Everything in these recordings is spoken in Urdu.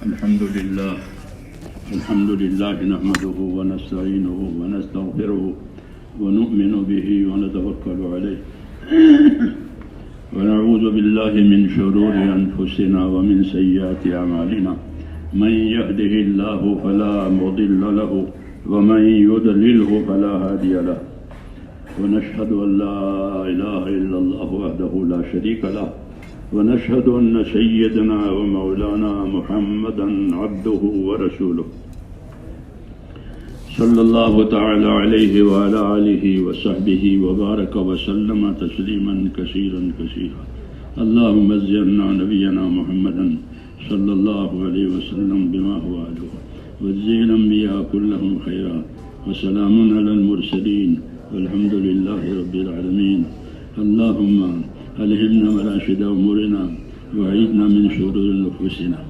الحمد لله نحمده ونستعينه ونستغفره ونؤمن به ونتوكل عليه ونعوذ بالله من شرور أنفسنا ومن سيئات أعمالنا من يهده الله فلا مضل له ومن يضلله فلا هادي له ونشهد أن لا إله إلا الله وحده لا شريك له ونشهد أن سيدنا ومولانا محمدا عبده ورسوله صلى الله تعالى عليه وعلى آله وصحبه وبارك وسلم تسليما كثيرا كثيرا. اللهم زينا نبينا محمدا صلى الله عليه وسلم بما هو أهله وزين الأنبياء كلهم خيرا وسلام على المرسلين والحمد لله رب العالمين. اللهم ألهمنا مراشد أمورنا وأعيذنا من شرور نفوسنا.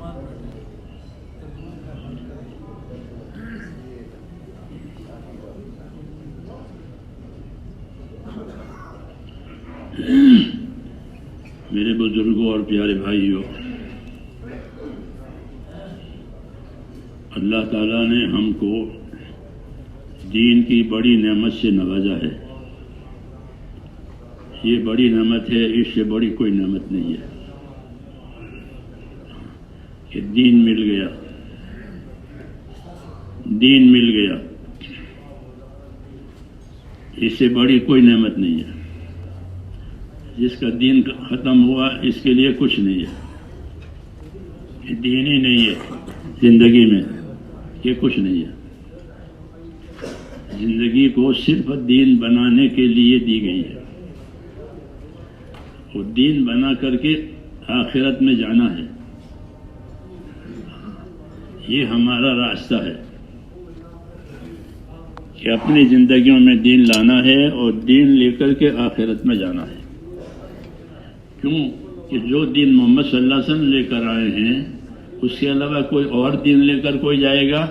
میرے بزرگوں اور پیارے بھائیوں، اللہ تعالیٰ نے ہم کو دین کی بڑی نعمت سے نوازا ہے. یہ بڑی نعمت ہے، اس سے بڑی کوئی نعمت نہیں ہے کہ دین مل گیا. دین مل گیا، اس سے بڑی کوئی نعمت نہیں ہے. جس کا دین ختم ہوا اس کے لیے کچھ نہیں ہے. یہ دین ہی نہیں ہے زندگی میں، یہ کچھ نہیں ہے. زندگی کو صرف دین بنانے کے لیے دی گئی ہے. وہ دین بنا کر کے آخرت میں جانا ہے. یہ ہمارا راستہ ہے کہ اپنی زندگیوں میں دین لانا ہے اور دین لے کر کے آخرت میں جانا ہے. کیوں کہ جو دین محمد صلی اللہ علیہ وسلم لے کر آئے ہیں اس کے علاوہ کوئی اور دین لے کر کوئی جائے گا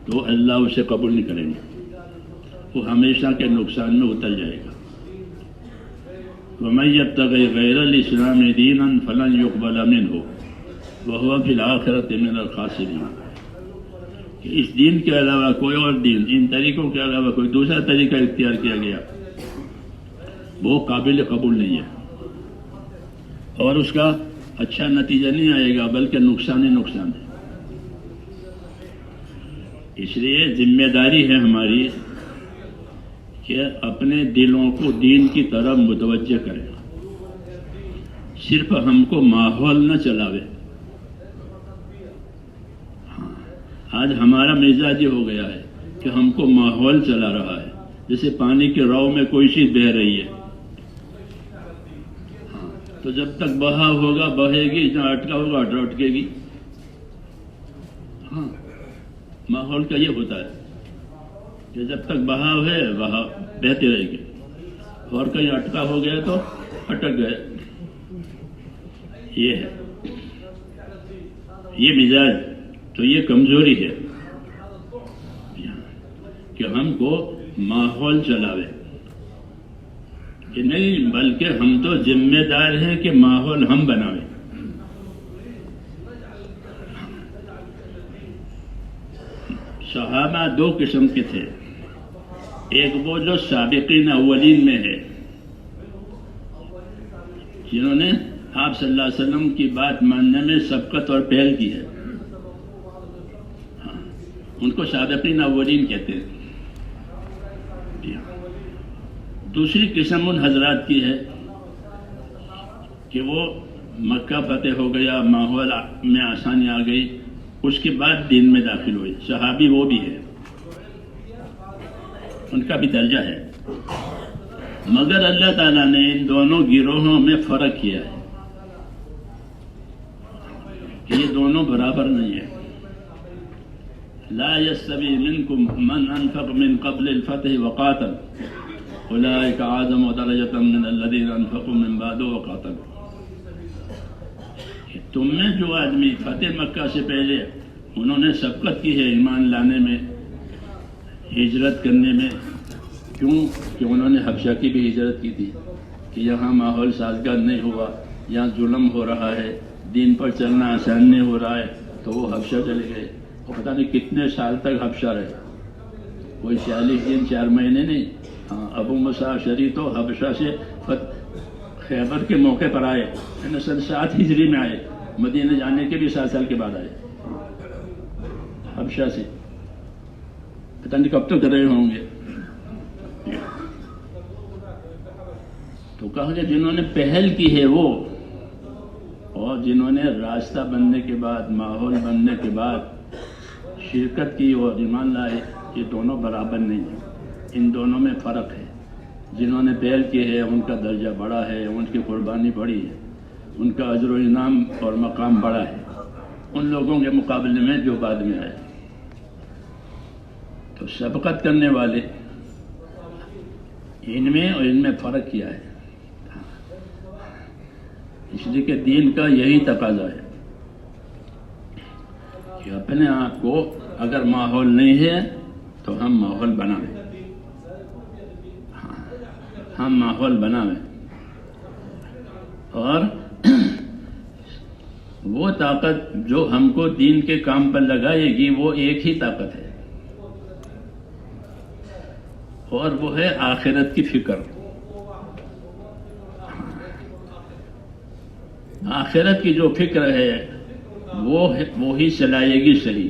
تو اللہ اسے قبول نہیں کریں گے. وہ ہمیشہ کے نقصان میں اتر جائے گا. وَمَن يَبْتَغِ غَيْرَ الْإِسْلَامِ دِينًا فَلَن يُقْبَلَ مِنْهُ وَهُوَ فِي الْآخِرَةِ مِنَ الْخَاسِرِينَ. کہ اس دین کے علاوہ کوئی اور دین، ان طریقوں کے علاوہ کوئی دوسرا طریقہ اختیار کیا گیا وہ قابل قبول نہیں ہے اور اس کا اچھا نتیجہ نہیں آئے گا بلکہ نقصان ہی نقصان ہے. اس لیے ذمہ داری ہے ہماری کہ اپنے دلوں کو دین کی طرف متوجہ کریں. صرف ہم کو ماحول نہ چلاوے. آج ہمارا مزاج یہ ہو گیا ہے کہ ہم کو ماحول چلا رہا ہے. جیسے پانی کے راؤ میں کوئی چیز بہہ رہی ہے تو جب تک بہاؤ ہوگا بہے گی، جہاں اٹکا ہوگا اٹکے گی. ہاں، ماحول کا یہ ہوتا ہے کہ جب تک بہاؤ ہے بہاؤ بہتے رہے گی اور کہیں اٹکا ہو گیا تو اٹک گئے. یہ ہے یہ مزاج. تو یہ کمزوری ہے کہ ہم کو ماحول چلاوے کہ نہیں، بلکہ ہم تو ذمہ دار ہیں کہ ماحول ہم بناویں. صحابہ دو قسم کے تھے. ایک وہ جو سابقین اولین میں ہے، جنہوں نے آپ صلی اللہ علیہ وسلم کی بات ماننے میں سبقت اور پہل کی ہے. ان کو سابقین اولین کہتے ہیں. دوسری قسم ان حضرات کی ہے کہ وہ مکہ فتح ہو گیا، ماحول میں آسانی آ گئی، اس کے بعد دین میں داخل ہوئے. صحابی وہ بھی ہے، ان کا بھی درجہ ہے. مگر اللہ تعالیٰ نے ان دونوں گروہوں میں فرق کیا ہے کہ یہ دونوں برابر نہیں ہیں. لا يستوي منكم من انفق من قبل الفتح وقاتل اولئك اعظم درجة من الذين انفقوا من بعد وقاتلوا. تم میں جو آدمی فتح مکہ سے پہلے انہوں نے سبقت کی ہے ایمان لانے میں، ہجرت کرنے میں. کیوں کہ انہوں نے حبشہ کی بھی ہجرت کی تھی کہ یہاں ماحول سازگار نہیں ہوا، یہاں ظلم ہو رہا ہے، دین پر چلنا آسان نہیں ہو رہا ہے. تو وہ حبشہ چلے گئے، اور پتہ نہیں کتنے سال تک حبشہ رہے، کوئی 40 دن 4 مہینے نہیں۔ ہاں، ابو موسیٰ اشعری تو حبشہ سے خیبر کے موقع پر آئے، سن 7 ہجری میں آئے، مدینہ جانے کے بھی 7 سال کے بعد آئے حبشہ سے، پتہ نہیں کب تک رہے ہوں گے۔ تو کہا کہ جنہوں نے پہل کی ہے وہ، اور جنہوں نے راستہ بننے کے بعد، ماحول بننے کے بعد شرکت کی اور ایمان لائے، یہ دونوں برابر نہیں ہیں، ان دونوں میں فرق ہے۔ جنہوں نے پہل کی ہے ان کا درجہ بڑا ہے، ان کی قربانی بڑی ہے، ان کا اجر و انعام اور مقام بڑا ہے ان لوگوں کے مقابلے میں جو بعد میں آئے۔ تو سبقت کرنے والے ان میں اور ان میں فرق کیا ہے؟ اس لیے کہ دین کا یہی تقاضا ہے کہ اپنے آپ کو، اگر ماحول نہیں ہے تو ہم ماحول بنائیں، ہم ماحول بنائیں، اور وہ طاقت جو ہم کو دین کے کام پر لگائے گی وہ ایک ہی طاقت ہے، اور وہ ہے آخرت کی فکر۔ آخرت کی جو فکر ہے وہ ہی چلائے گی صحیح۔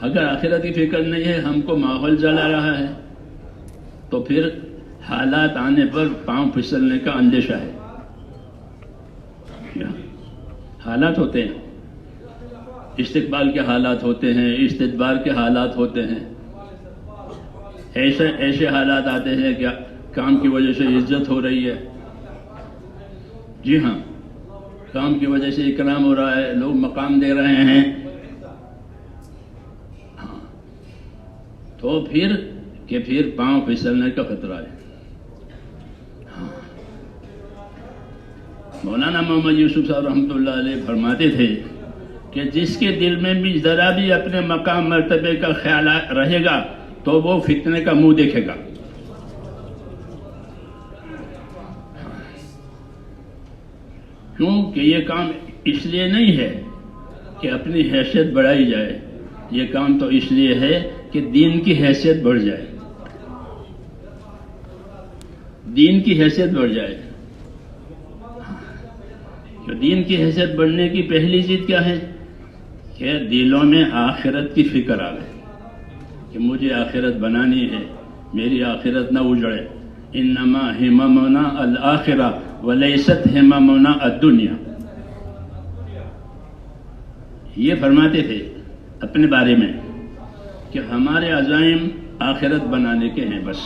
اگر آخرت کی فکر نہیں ہے، ہم کو ماحول جلا رہا ہے، تو پھر حالات آنے پر پاؤں پھسلنے کا اندیشہ ہے۔ حالات ہوتے ہیں، استقبال کے حالات ہوتے ہیں، استدبار کے حالات ہوتے ہیں، ایسے حالات آتے ہیں کہ کام کی وجہ سے عزت ہو رہی ہے، جی ہاں، کام کی وجہ سے اکرام ہو رہا ہے، لوگ مقام دے رہے ہیں، ہاں، تو پھر پاؤں پھسلنے کا خطرہ ہے۔ ہاں، مولانا محمد یوسف صاحب رحمۃ اللہ علیہ فرماتے تھے کہ جس کے دل میں بھی ذرا بھی اپنے مقام مرتبے کا خیال رہے گا تو وہ فتنے کا منہ دیکھے گا۔ کیونکہ یہ کام اس لیے نہیں ہے کہ اپنی حیثیت بڑھائی جائے، یہ کام تو اس لیے ہے کہ دین کی حیثیت بڑھ جائے، دین کی حیثیت بڑھ جائے۔ تو دین کی حیثیت بڑھنے کی پہلی چیز کیا ہے کہ دلوں میں آخرت کی فکر آ گئے کہ مجھے آخرت بنانی ہے، میری آخرت نہ اجڑے۔ انما ہممنا الآخرہ ولیست ہممنا الدنیا، یہ فرماتے تھے اپنے بارے میں کہ ہمارے عزائم آخرت بنانے کے ہیں، بس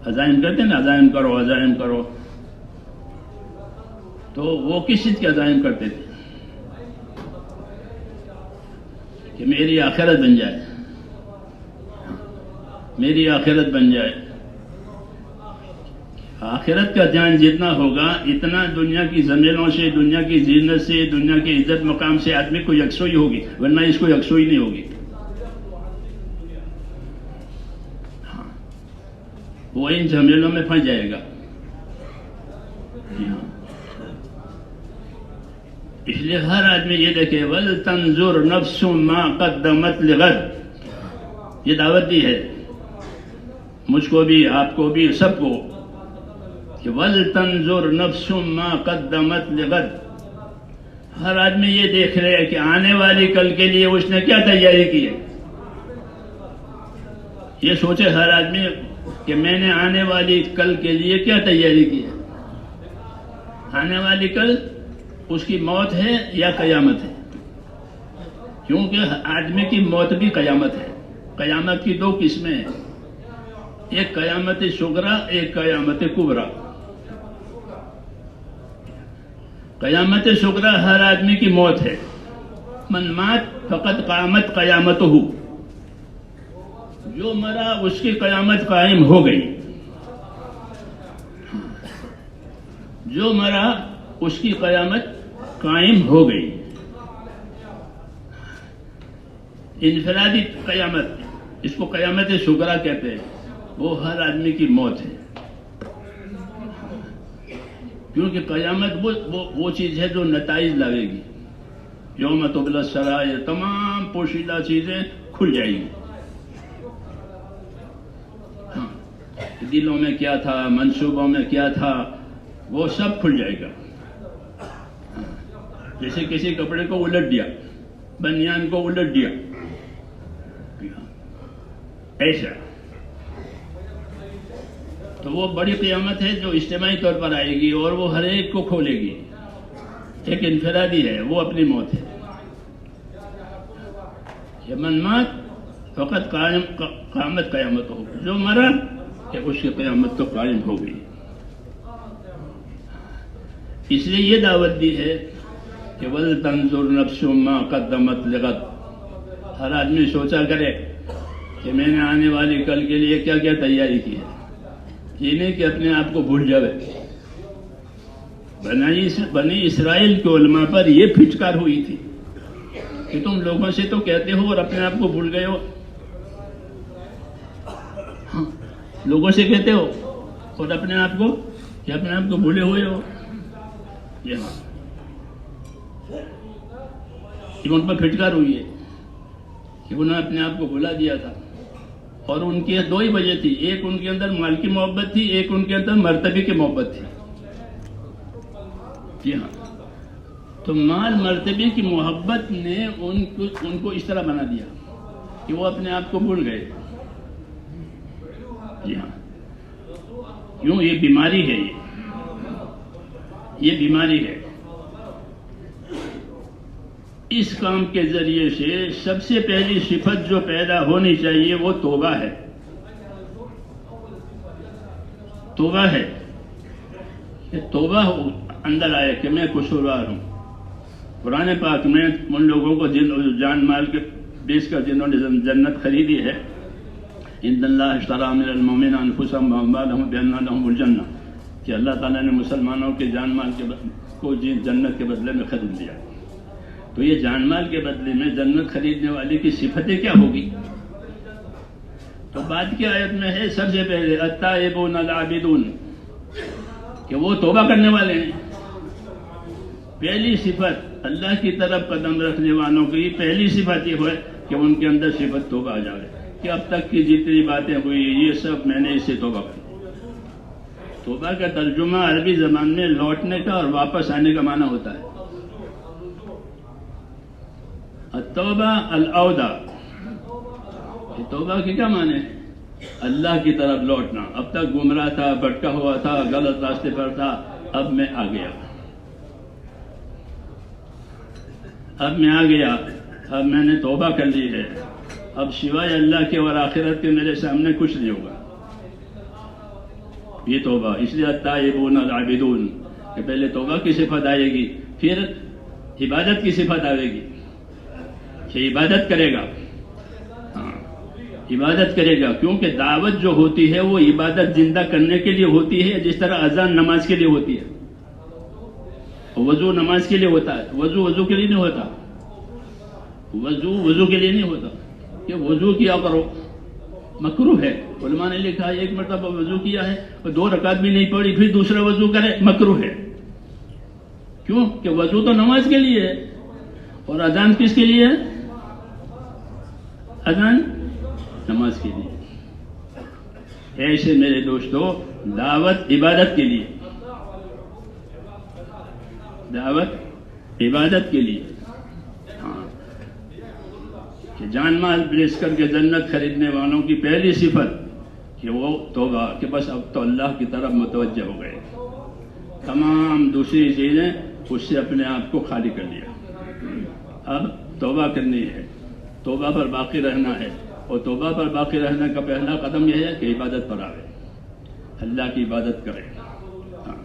عزائم کرتے ہیں نا، عزائم کرو عزائم کرو، تو وہ کس چیز کے عزائم کرتے تھے کہ میری آخرت بن جائے، میری آخرت بن جائے۔ آخرت کا دھیان جتنا ہوگا اتنا دنیا کی زمینوں سے، دنیا کی زینت سے، دنیا کی عزت مقام سے آدمی کو یکسوئی ہوگی، ورنہ اس کو یکسوئی نہیں ہوگی۔ ہاں، وہ ان جھمیلوں میں پھنس جائے گا۔ اس لیے ہر آدمی یہ دیکھے وَلْتَنْظُرْ نَفْسٌ مَا قَدَّمَتْ لِغَدٍ، یہ دعوت دی ہے مجھ کو بھی، آپ کو بھی، سب کو، کہ وَلْتَنْظُرْ نَفْسٌ مَا قَدَّمَتْ لِغَدٍ۔ ہر آدمی یہ دیکھ رہے کہ آنے والی کل کے لیے اس نے کیا تیاری کی ہے۔ یہ سوچے ہر آدمی کہ میں نے آنے والی کل کے لیے کیا تیاری کی ہے۔ آنے والی کل اس کی موت ہے یا قیامت ہے، کیونکہ آدمی کی موت بھی قیامت ہے۔ قیامت کی 2 قسمیں ہیں، ایک قیامت صغری، ایک قیامت کبریٰ۔ قیامت صغری ہر آدمی کی موت ہے، من مات فقد قامت قیامتہ، جو مرا اس کی قیامت قائم ہو گئی، جو مرا اس کی قیامت قائم ہو گئی۔ انفرادی قیامت، اس کو قیامت صغری کہتے ہیں، وہ ہر آدمی کی موت ہے، کیونکہ قیامت وہ چیز ہے جو نتائج لاوے گی، یوم تبلی السرائر، تمام پوشیدہ چیزیں کھل جائیں گی. ہاں، دلوں میں کیا تھا، منصوبوں میں کیا تھا، وہ سب کھل جائے گا. جیسے کسی کپڑے کو الٹ دیا، بنیان کو الٹ دیا، ایسا. تو وہ بڑی قیامت ہے جو اجتماعی طور پر آئے گی اور وہ ہر ایک کو کھولے گی. ایک انفرادی ہے، وہ اپنی موت ہے. یہ من مات فقط قیامت قیامت ہو، جو مرا کہ اس کی قیامت تو قائم ہو گئی. اس لیے یہ دعوت دی ہے کہ وَلْتَنْظُرْ نَفْسٌ مَا قَدَّمَتْ لِغَدٍ. ہر آدمی سوچا کرے کہ میں نے آنے والی کل کے لیے کیا کیا تیاری کی ہے. یہ نہیں کہ اپنے آپ کو بھول جاوے. بنی اسرائیل کے علماء پر یہ پھٹکار ہوئی تھی کہ تم لوگوں سے تو کہتے ہو اور اپنے آپ کو بھول گئے ہو. ہاں، لوگوں سے کہتے ہو اور اپنے آپ کو بھولے ہوئے ہو. یہ ان پر پھٹکار ہوئی ہے کہ انہوں نے اپنے آپ کو بھلا دیا تھا. اور ان کی دو ہی وجہ تھی، ایک ان کے اندر مال کی محبت تھی، ایک ان کے اندر مرتبے کی محبت تھی. جی ہاں، تو مال مرتبے کی محبت نے ان کو اس طرح بنا دیا کہ وہ اپنے آپ کو بھول گئے. جی ہاں، کیوں؟ یہ بیماری ہے. یہ بیماری ہے. اس کام کے ذریعے سے سب سے پہلی صفت جو پیدا ہونی چاہیے وہ توبہ ہے. توبہ ہے کہ توبہ اندر آئے کہ میں قصوروار ہوں. قرآن پاک میں ان لوگوں کو جان مال کے بیچ کر جنہوں نے جنت خریدی ہے، ان اللہ اشتری من المؤمنین انفسهم واموالهم بان لهم الجنہ، کہ اللہ تعالیٰ نے مسلمانوں کے جان مال کو جنت کے بدلے میں خرید لیا. تو یہ جان مال کے بدلے میں جنت خریدنے والے کی صفتیں کیا ہوگی؟ تو بعد کی آیت میں ہے سب سے پہلے التائبون العابدون، کہ وہ توبہ کرنے والے ہیں. پہلی صفت اللہ کی طرف قدم رکھنے والوں کی پہلی صفت یہ ہے کہ ان کے اندر صفت توبہ آ جائے کہ اب تک کی جتنی باتیں ہوئی یہ سب میں نے اس سے توبہ کی. توبہ کا ترجمہ عربی زبان میں لوٹنے کا اور واپس آنے کا معنی ہوتا ہے. التوبہ العودہ، توبہ کی کیا معنی ہے؟ اللہ کی طرف لوٹنا. اب تک گمراہ تھا، بھٹکا ہوا تھا، غلط راستے پر تھا، اب میں آ گیا. اب میں نے توبہ کر لی ہے. اب سوائے اللہ کے اور آخرت کے میرے سامنے کچھ نہیں ہوگا. یہ توبہ. اس لیے التائبون العابدون کہ پہلے توبہ کی صفت آئے گی، پھر عبادت کی صفت آئے گی کہ عبادت کرے گا. ہاں، عبادت کرے گا، کیونکہ دعوت جو ہوتی ہے وہ عبادت زندہ کرنے کے لیے ہوتی ہے، جس طرح اذان نماز کے لیے ہوتی ہے. وضو نماز کے لیے ہوتا ہے، وضو کے لیے نہیں ہوتا. وضو کے لیے نہیں ہوتا کہ وضو کیا کرو، مکروہ ہے. علماء نے لکھا ہے ایک مرتبہ وضو کیا ہے اور 2 رکعت بھی نہیں پڑھی پھر دوسرا وضو کرے، مکروہ ہے. کیوں؟ کہ وضو تو نماز کے لیے ہے اور اذان کس کے لیے ہے؟ اذان نماز کے لیے. ایسے میرے دوستو دعوت عبادت کے لیے، دعوت عبادت کے لیے. ہاں، کہ جان مال بیچ کر کے جنت خریدنے والوں کی پہلی صفت کہ وہ توبہ، کہ بس اب تو اللہ کی طرف متوجہ ہو گئے، تمام دوسری چیزیں اس سے اپنے آپ کو خالی کر لیا. اب توبہ کرنی ہے، توبہ پر باقی رہنا ہے. اور توبہ پر باقی رہنے کا پہلا قدم یہ ہے کہ عبادت پر آئے، اللہ کی عبادت کرے. ہاں،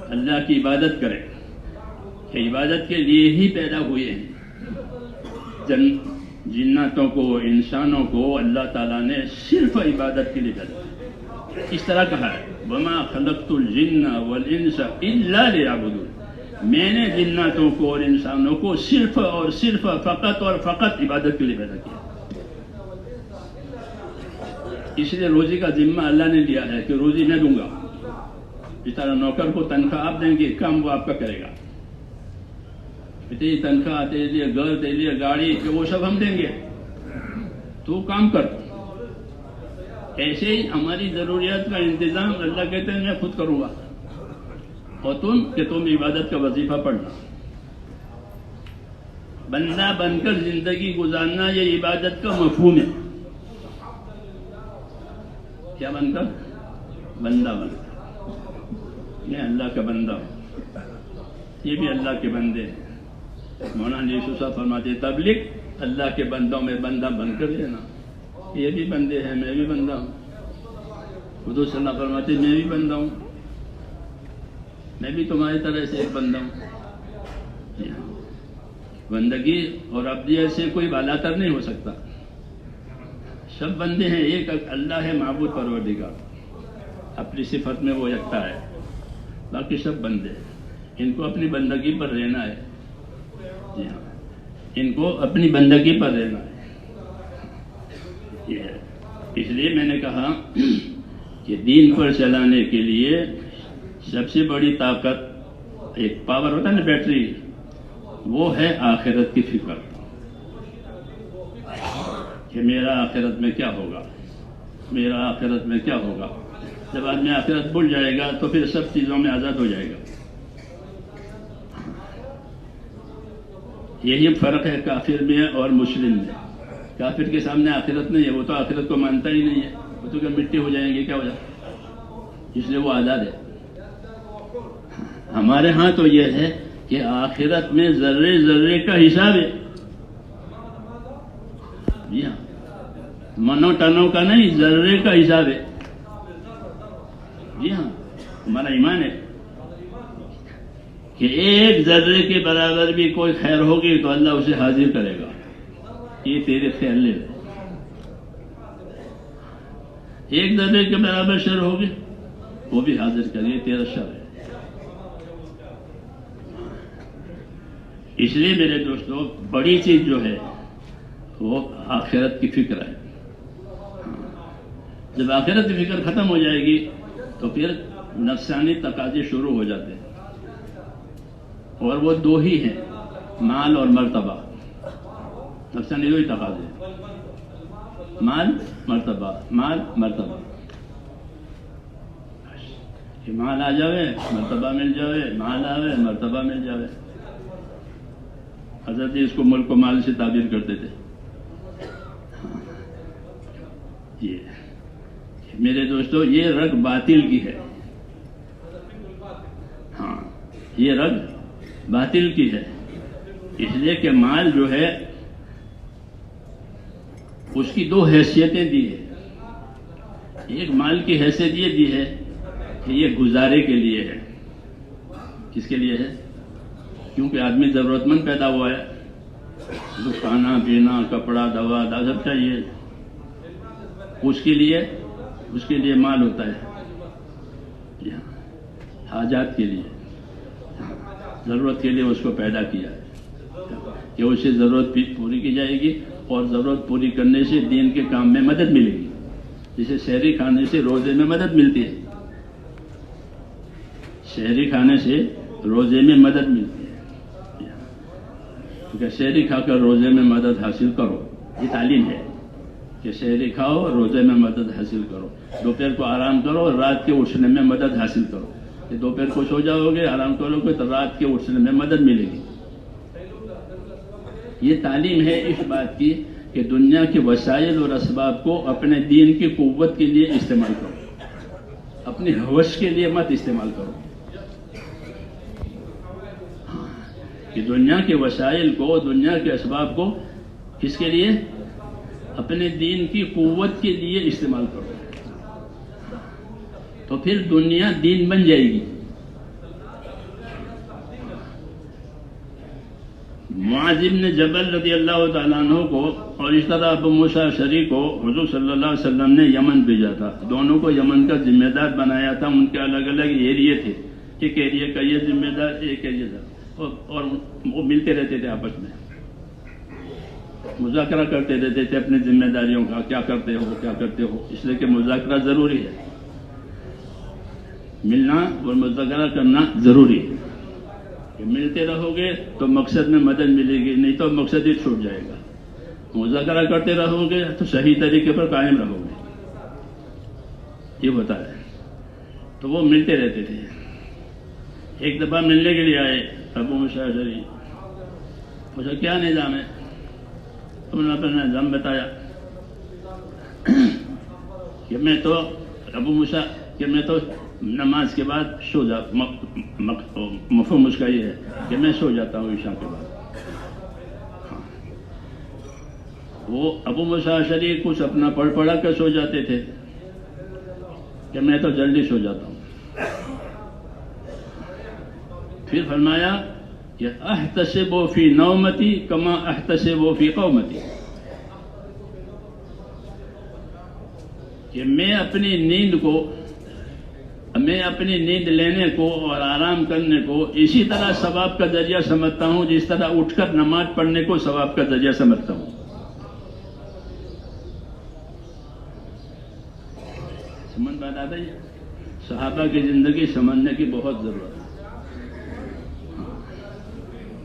اللہ کی عبادت کرے کہ عبادت کے لیے ہی پیدا ہوئے ہیں. جناتوں کو، انسانوں کو اللہ تعالیٰ نے صرف عبادت کے لیے پیدا کیا. اس طرح کہا ہے وَمَا خَلَقْتُ الْجِنَّ وَالْإِنسَ إِلَّا لِيَعْبُدُونِ، میں نے جناتوں کو اور انسانوں کو صرف اور صرف فقط اور فقط عبادت کے لیے پیدا کیا. اس لیے روزی کا ذمہ اللہ نے لیا ہے کہ روزی میں دوں گا. اس طرح نوکر کو تنخواہ آپ دیں گے، کام وہ آپ کا کرے گا. اتنی تنخواہ دے لیے، گھر دے لیے، گاڑی، کہ وہ سب ہم دیں گے، تو کام کر. ایسے ہی ہماری ضروریات کا انتظام اللہ کہتے ہیں میں خود کروں گا، اور تم عبادت کا وظیفہ پڑھنا. بندہ بن کر زندگی گزارنا یہ عبادت کا مفہوم ہے. کیا بن کر؟ بندہ بن کر. میں اللہ کا بندہ ہوں، یہ بھی اللہ کے بندے ہیں. مولانا یوسف صاحب فرماتے ہیں تبلیغ اللہ کے بندوں میں بندہ بن کر دینا. یہ بھی بندے ہیں، میں بھی بندہ ہوں. حضور صلی اللہ علیہ وسلم فرماتے ہیں میں بھی بندہ ہوں، میں بھی تمہاری طرح سے ایک بندہ ہوں. بندگی اور عبدیت سے کوئی بالاتر نہیں ہو سکتا. سب بندے ہیں، ایک اللہ ہے معبود پروردگار، اپنی صفت میں وہ یکتا ہے. باقی سب بندے ہیں، ان کو اپنی بندگی پر رہنا ہے. جی ہاں، ان کو اپنی بندگی پر رہنا ہے. اس لیے میں نے کہا کہ دین پر چلانے کے لیے سب سے بڑی طاقت، ایک پاور ہوتا ہے نا بیٹری، وہ ہے آخرت کی فکر کہ میرا آخرت میں کیا ہوگا، میرا آخرت میں کیا ہوگا. جب آدمی آخرت بھول جائے گا تو پھر سب چیزوں میں آزاد ہو جائے گا. یہی فرق ہے کافر میں اور مسلم میں. کافر کے سامنے آخرت نہیں ہے، وہ تو آخرت کو مانتا ہی نہیں ہے، وہ تو کہ مٹی ہو جائیں گے، کیا ہو جائے، اس لیے وہ آزاد ہے. ہمارے ہاں تو یہ ہے کہ آخرت میں ذرے ذرے کا حساب ہے. جی ہاں، منو ٹنوں کا نہیں، ذرے کا حساب ہے. جی ہاں، ہمارا ایمان ہے کہ ایک ذرے کے برابر بھی کوئی خیر ہوگی تو اللہ اسے حاضر کرے گا. یہ تیرے خیر لے لے. ایک ذرے کے برابر شر ہوگی وہ بھی حاضر کرے، یہ تیرا شر ہے. اس لیے میرے دوستو بڑی چیز جو ہے وہ آخرت کی فکر ہے. جب آخرت کی فکر ختم ہو جائے گی تو پھر نفسانی تقاضے شروع ہو جاتے ہیں، اور وہ دو ہی ہیں، مال اور مرتبہ. نفسانی دو ہی تقاضے، مال مرتبہ، مال مرتبہ. کہ مال آ جاوے مرتبہ مل جاوے، مال آوے مرتبہ مل جاوے. حضرت اس کو ملک و مال سے تعبیر کرتے تھے. یہ میرے دوستو یہ رگ باطل کی ہے. ہاں، یہ رگ باطل کی ہے. اس لیے کہ مال جو ہے اس کی دو حیثیتیں دی ہے. ایک مال کی حیثیت یہ دی ہے کہ یہ گزارے کے لیے ہے. کس کے لیے ہے؟ کیونکہ آدمی ضرورت مند پیدا ہوا ہے، کھانا پینا کپڑا دوا سب چاہیے، اس کے لیے مال ہوتا ہے. حاجات کے لیے، ضرورت کے لیے اس کو پیدا کیا ہے کہ اسے ضرورت پوری کی جائے گی، اور ضرورت پوری کرنے سے دین کے کام میں مدد ملے گی. جسے شہری کھانے سے روزے میں مدد ملتی ہے، شہری کھانے سے روزے میں مدد ملتی ہے. کہ شہری کھا کر روزے میں مدد حاصل کرو، یہ تعلیم ہے کہ شہری کھاؤ روزے میں مدد حاصل کرو. دوپہر کو آرام کرو، رات کے اٹھنے میں مدد حاصل کرو. کہ دوپہر کو سو جاؤ گے، آرام کرو گے تو رات کے اٹھنے میں مدد ملے گی. یہ تعلیم ہے اس بات کی کہ دنیا کے وسائل اور اسباب کو اپنے دین کی قوت کے لیے استعمال کرو، اپنی ہوش کے لیے مت استعمال کرو. کہ دنیا کے وسائل کو، دنیا کے اسباب کو کس کے لیے؟ اپنے دین کی قوت کے لیے استعمال کرو، تو پھر دنیا دین بن جائے گی. معاذ بن جبل رضی اللہ تعالیٰ عنہ کو اور اس طرح ابو موسیٰ اشعری کو حضور صلی اللہ علیہ وسلم نے یمن بھیجا تھا. دونوں کو یمن کا ذمہ دار بنایا تھا. ان کے الگ الگ ایریے تھے، ایک ایریے کا یہ ذمہ دار، ایک ایریے کا، اور وہ ملتے رہتے تھے، آپس میں مذاکرہ کرتے رہتے تھے اپنی ذمہ داریوں کا، کیا کرتے ہو کیا کرتے ہو. اس لیے کہ مذاکرہ ضروری ہے، ملنا اور مذاکرہ کرنا ضروری ہے. کہ ملتے رہو گے تو مقصد میں مدد ملے گی، نہیں تو مقصد ہی چھوٹ جائے گا۔ مذاکرہ کرتے رہو گے تو صحیح طریقے پر قائم رہو گے، یہ ہوتا ہے۔ تو وہ ملتے رہتے تھے۔ ایک دفعہ ملنے کے لیے آئے ابو موسیٰ اشعری، پوچھا کیا نظام ہے؟ انہوں نے اپنا نظام بتایا کہ میں تو ابو موسیٰ کہ میں تو نماز کے بعد سو جاتا، مفہوم اس کا یہ ہے کہ میں سو جاتا ہوں عشاء کے بعد۔ وہ ابو موسیٰ اشعری کچھ اپنا پڑھا کر سو جاتے تھے کہ میں تو جلدی سو جاتا ہوں۔ پھر فرمایا کہ احتسب فی نومتی کما احتسب فی قومتی، کہ میں اپنی نیند لینے کو اور آرام کرنے کو اسی طرح ثواب کا ذریعہ سمجھتا ہوں جس طرح اٹھ کر نماز پڑھنے کو ثواب کا ذریعہ سمجھتا ہوں۔ سمجھ بات آتا ہے؟ صحابہ کی زندگی سمجھنے کی بہت ضرورت ہے،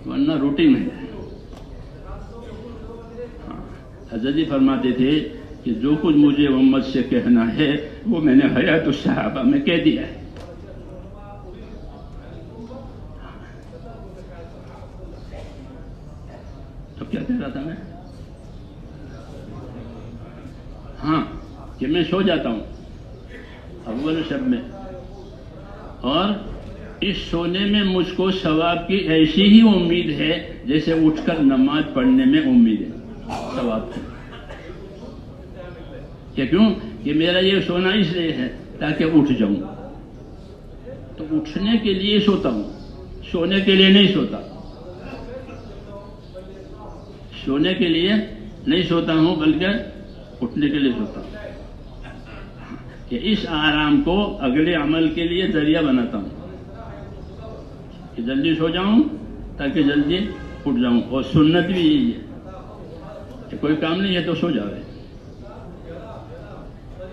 ورنہ روٹین ہے۔ حضرت جی فرماتے تھے کہ جو کچھ مجھے امت سے کہنا ہے وہ میں نے حیات الصحابہ میں کہہ دیا ہے۔ تو کیا کہہ رہا تھا میں؟ ہاں، کہ میں سو جاتا ہوں اول شب میں، اور اس سونے میں مجھ کو ثواب کی ایسی ہی امید ہے جیسے اٹھ کر نماز پڑھنے میں امید ہے ثواب کی۔ کہ کیوں؟ کہ میرا یہ سونا اس لیے ہے تاکہ اٹھ جاؤں، تو اٹھنے کے لیے سوتا ہوں، سونے کے لیے نہیں سوتا، سونے کے لیے نہیں سوتا ہوں بلکہ اٹھنے کے لیے سوتا ہوں، کہ اس آرام کو اگلے عمل کے لیے ذریعہ بناتا ہوں کہ جلدی سو جاؤں تاکہ جلدی اٹھ جاؤں۔ اور سنت بھی یہی ہے کہ کوئی کام نہیں ہے تو سو جاؤ۔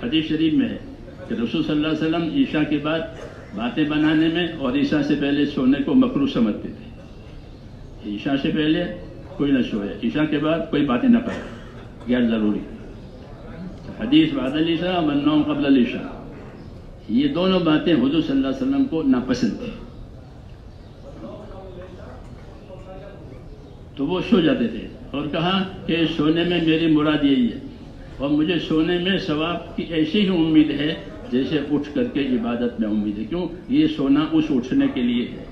حدیث شریف میں ہے کہ رسول صلی اللہ علیہ وسلم عشاء کے بعد باتیں بنانے میں اور عشاء سے پہلے سونے کو مکروہ سمجھتے تھے۔ عشاء سے پہلے کوئی نہ سوئے، عشاء کے بعد کوئی باتیں نہ کرے، غیر ضروری۔ حدیث بعد العشاء والنوم قبل العشاء، یہ دونوں باتیں حضور صلی اللہ علیہ وسلم کو ناپسند تھی، تو وہ سو جاتے تھے اور کہا کہ سونے میں میری مراد یہی ہے، اور مجھے سونے میں ثواب کی ایسی ہی امید ہے جیسے اٹھ کر کے عبادت میں امید ہے۔ کیوں؟ یہ سونا اس اٹھنے کے لیے ہے۔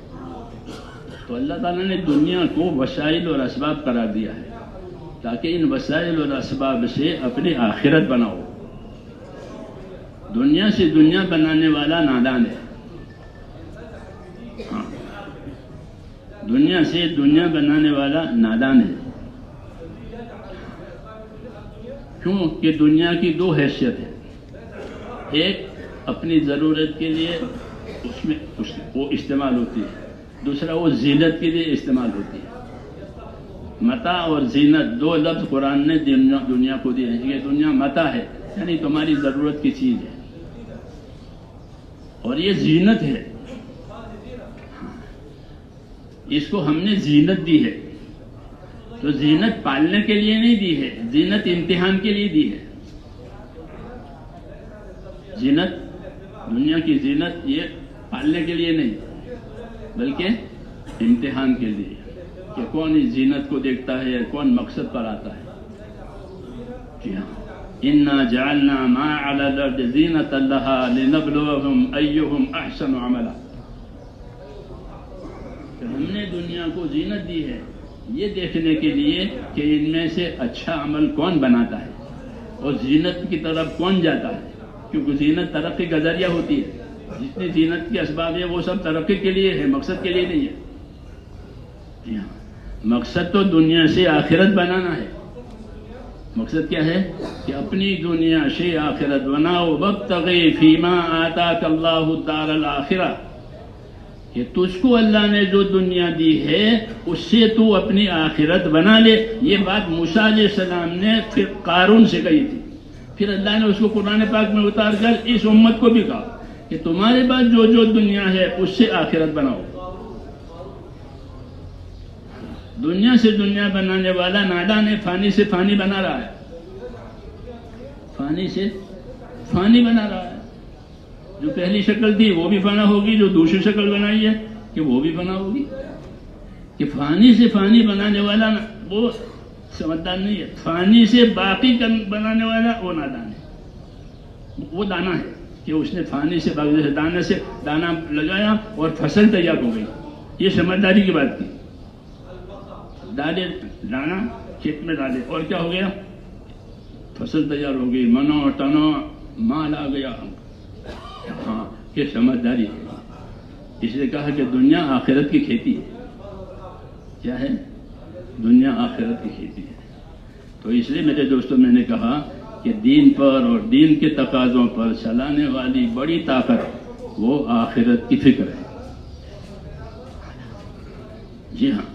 تو اللہ تعالیٰ نے دنیا کو وسائل اور اسباب قرار دیا ہے تاکہ ان وسائل اور اسباب سے اپنی آخرت بناؤ۔ دنیا سے دنیا بنانے والا نادان ہے، ہاں، دنیا سے دنیا بنانے والا نادان ہے۔ کیوں؟ کہ دنیا کی دو حیثیت ہے، ایک اپنی ضرورت کے لیے اس میں وہ استعمال ہوتی ہے، دوسرا وہ زینت کے لیے استعمال ہوتی ہے۔ متاع اور زینت دو لفظ قرآن نے دنیا کو دیے ہیں۔ یہ دنیا متاع ہے یعنی تمہاری ضرورت کی چیز ہے، اور یہ زینت ہے، اس کو ہم نے زینت دی ہے۔ تو زینت پالنے کے لیے نہیں دی ہے، زینت امتحان کے لیے دی ہے۔ زینت، دنیا کی زینت یہ پالنے کے لیے نہیں بلکہ امتحان کے لیے، کہ کون اس زینت کو دیکھتا ہے، کون مقصد پر آتا ہے۔ جی ہاں، اِنَّا جَعَلْنَا مَا عَلَى الْأَرْضِ زِينَةً لَهَا لِنَبْلُوَهُمْ أَيُّهُمْ أَحْسَنُ عَمَلًا، کہ ہم نے دنیا کو زینت دی ہے یہ دیکھنے کے لیے کہ ان میں سے اچھا عمل کون بناتا ہے اور زینت کی طرف کون جاتا ہے، کیونکہ زینت ترقی کا ذریعہ ہوتی ہے۔ جتنی زینت کے اسباب ہے وہ سب ترقی کے لیے ہے، مقصد کے لیے نہیں ہے۔ جی ہاں، مقصد تو دنیا سے آخرت بنانا ہے۔ مقصد کیا ہے؟ کہ اپنی دنیا سے آخرت بناؤ۔ وَابْتَغِ فِيمَا آتَاكَ اللَّهُ الدَّارَ الْآخِرَةَ، کہ تجھ کو اللہ نے جو دنیا دی ہے اس سے تو اپنی آخرت بنا لے۔ یہ بات موسیٰ علیہ السلام نے پھر قارون سے کہی تھی، پھر اللہ نے اس کو قرآن پاک میں اتار کر اس امت کو بھی کہا کہ تمہارے پاس جو جو دنیا ہے اس سے آخرت بناؤ۔ دنیا سے دنیا بنانے والا نادان ہے، فانی سے فانی بنا رہا ہے، فانی سے فانی بنا رہا ہے۔ جو پہلی شکل تھی وہ بھی فنا ہوگی، جو دوسری شکل بنائی ہے کہ وہ بھی فنا ہوگی۔ کہ فانی سے فانی بنانے والا وہ سمجھدار نہیں ہے، فانی سے باقی بنانے والا وہ نادان ہے، وہ دانا ہے کہ اس نے فانی سے باقی سے دانا لگایا اور فصل تیار ہو گئی، یہ سمجھداری کی بات کی۔ ڈالے دانا کھیت میں ڈالے اور کیا ہو گیا؟ فصل تیار ہو گئی، منو ٹنو مال آ گیا۔ ہاں یہ سمجھداری ہے۔ اس لیے کہا کہ دنیا آخرت کی کھیتی ہے۔ کیا ہے؟ دنیا آخرت کی کھیتی ہے۔ تو اس لیے میرے دوستوں میں نے کہا کہ دین پر اور دین کے تقاضوں پر چلانے والی بڑی طاقت وہ آخرت کی فکر ہے۔ جی ہاں،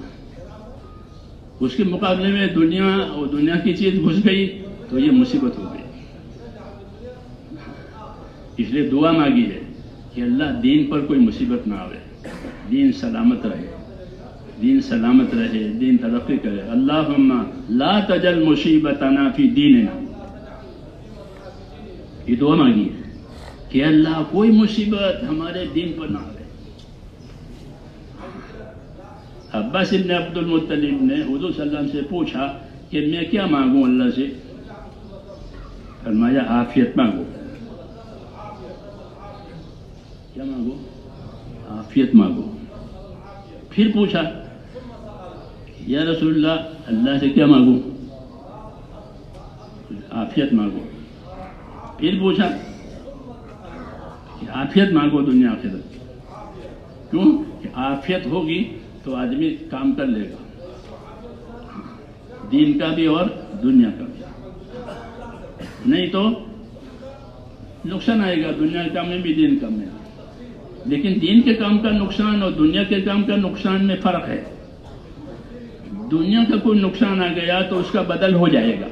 اس کے مقابلے میں دنیا اور دنیا کی چیز گھس گئی تو یہ مصیبت ہو گئی۔ اس لیے دعا مانگی ہے کہ اللہ دین پر کوئی مصیبت نہ آوے، دین سلامت رہے، دین سلامت رہے، دین ترقی کرے۔ اللہم لا تجل مصیبتنا فی دیننا، یہ دعا مانگی ہے کہ اللہ کوئی مصیبت ہمارے دین پر نہ آوے۔ عباس ابن عبد المطلب نے حضور صلی اللہ علیہ وسلم سے پوچھا کہ میں کیا مانگوں اللہ سے؟ فرمایا عافیت مانگو۔ کیا مانگو؟ عافیت مانگو۔ پھر پوچھا یا رسول اللہ اللہ سے کیا مانگوں؟ عافیت مانگو۔ پھر پوچھا کہ عافیت مانگو دنیا آخرت۔ کیوں کہ عافیت ہوگی تو آدمی کام کر لے گا، دین کا بھی اور دنیا کا بھی، نہیں تو نقصان آئے گا، دنیا کے کام میں بھی دین کام میں۔ لیکن دین کے کام کا نقصان اور دنیا کے کام کا نقصان میں فرق ہے۔ دنیا کا کوئی نقصان آ گیا تو اس کا بدل ہو جائے گا،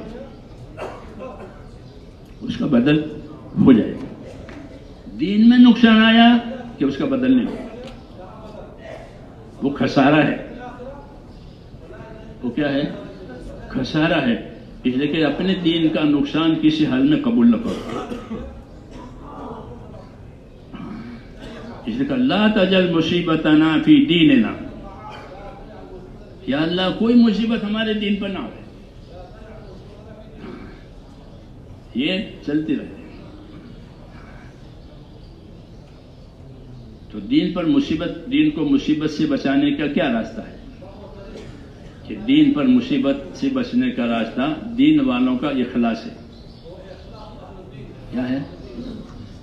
اس کا بدل ہو جائے گا۔ دین میں نقصان آیا کہ اس کا بدل نہیں ہوگا، وہ خسارہ ہے۔ وہ کیا ہے؟ خسارہ ہے۔ اس لیے کہ اپنے دین کا نقصان کسی حال میں قبول نہ کرو۔ اس لیے کہ لا تجل مصیبتنا فی دیننا، یا اللہ کوئی مصیبت ہمارے دین پر نہ ہو۔ یہ چلتی رہے تو دین پر مصیبت، دین کو مصیبت سے بچانے کا کیا راستہ ہے؟ کہ دین پر مصیبت سے بچنے کا راستہ دین والوں کا اخلاص ہے۔ کیا ہے؟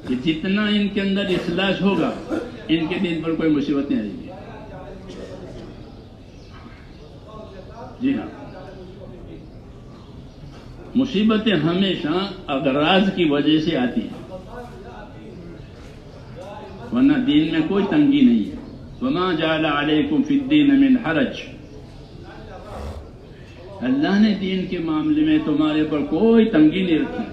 کہ جتنا ان کے اندر اخلاص ہوگا ان کے دین پر کوئی مصیبت نہیں آئے گی۔ جی ہاں، مصیبتیں ہمیشہ اغراض کی وجہ سے آتی ہیں، ورنہ دین میں کوئی تنگی نہیں ہے۔ وما جعل علیکم فی الدین من حرج، اللہ نے دین کے معاملے میں تمہارے پر کوئی تنگی نہیں رکھی۔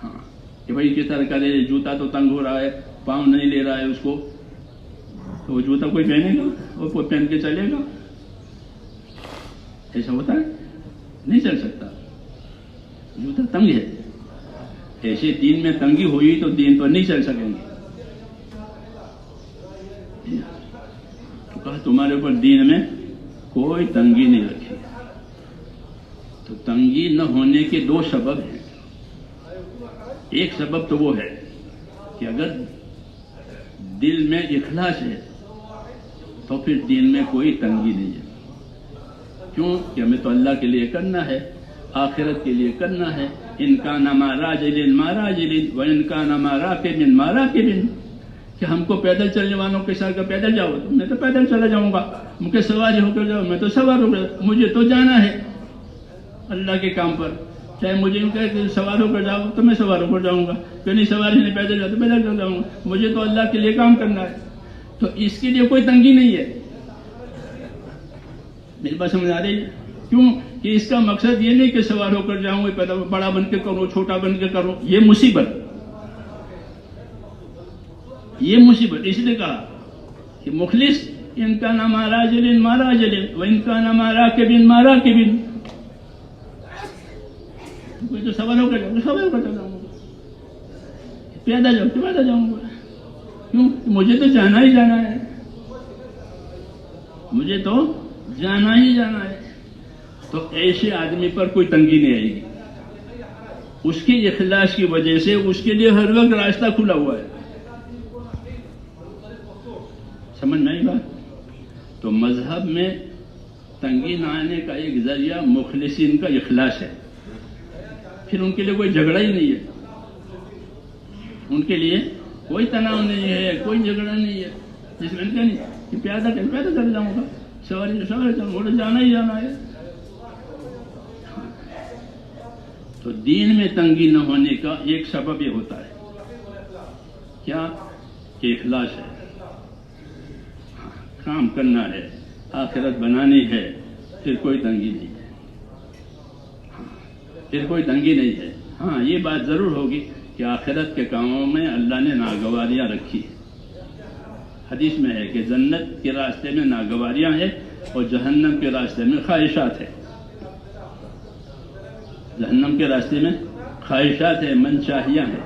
ہاں کہ بھائی کس طرح کرے، جوتا تو تنگ ہو رہا ہے، پاؤں نہیں لے رہا ہے اس کو، تو وہ جوتا کوئی پہنے گا اور کوئی پہن کے چلے گا؟ ایسا ہوتا ہے؟ نہیں چل سکتا، جوتا تنگ ہے۔ ایسے دین میں تنگی ہوئی تو دین پر نہیں چل سکیں گے۔ تو کہا تمہارے اوپر دین میں کوئی تنگی نہیں رکھی۔ تو تنگی نہ ہونے کے دو سبب ہیں۔ ایک سبب تو وہ ہے کہ اگر دل میں اخلاص ہے تو پھر دین میں کوئی تنگی نہیں ہے۔ کیوں کہ ہمیں تو اللہ کے لیے کرنا ہے، آخرت کے لیے کرنا ہے۔ ان کان مع راجل مع راجل و ان کان مع راکب مع راکب، کہ ہم کو پیدل چلنے والوں کے ساتھ پیدل جاؤ تو میں تو پیدل چلا جاؤں گا، مجھے سواری ہو کر جاؤ میں تو سوار ہو کر، مجھے تو جانا ہے اللہ کے کام پر، چاہے مجھے ان کہ سوار ہو کر جاؤ تو میں سوار ہو کر جاؤں گا، کہ نہیں سواری نہیں پیدل جاؤ تو پیدل چل جاؤں گا، مجھے تو اللہ کے لیے کام کرنا ہے۔ تو اس کے لیے کوئی تنگی نہیں ہے۔ میری بات سمجھ آ رہی ہے؟ کیوں کہ اس کا مقصد یہ نہیں کہ سوار ہو کر جاؤں، بڑا بن کے کروں، چھوٹا بن کے کروں، یہ مصیبت، یہ مصیبت۔ اس لیے کہا کہ مخلص ان کا نہ مارا جلن مارا جلن وہ ان کا نہ مارا کبن مارا کبن. کوئی تو سوال ہو کر سوال کرتا جاؤں گا, پیدا جاؤں گا. کیوں؟ مجھے تو جانا ہی جانا ہے, مجھے تو جانا ہی جانا ہے. تو ایسے آدمی پر کوئی تنگی نہیں آئے گی. اس کی اخلاص کی وجہ سے اس کے لیے ہر وقت راستہ کھلا ہوا ہے. سمجھ میں آئی بات؟ تو مذہب میں تنگی نہ آنے کا ایک ذریعہ مخلصین کا اخلاص ہے. پھر ان کے لیے کوئی جھگڑا ہی نہیں ہے, ان کے لیے کوئی تناؤ نہیں ہے, کوئی جھگڑا نہیں ہے. جس میں نہیں کہ پیادہ چل جاؤں گا, سواری جاؤں گا, جانا ہی جانا ہے. تو دین میں تنگی نہ ہونے کا ایک سبب یہ ہوتا ہے کیا کہ اخلاص ہے, کام کرنا ہے, آخرت بنانی ہے, پھر کوئی تنگی نہیں ہے, پھر کوئی تنگی نہیں ہے. ہاں یہ بات ضرور ہوگی کہ آخرت کے کاموں میں اللہ نے ناگواریاں رکھی ہیں. حدیث میں ہے کہ جنت کے راستے میں ناگواریاں ہیں اور جہنم کے راستے میں خواہشات ہیں. جہنم کے راستے میں خواہشات ہیں, منشاہیاں ہیں.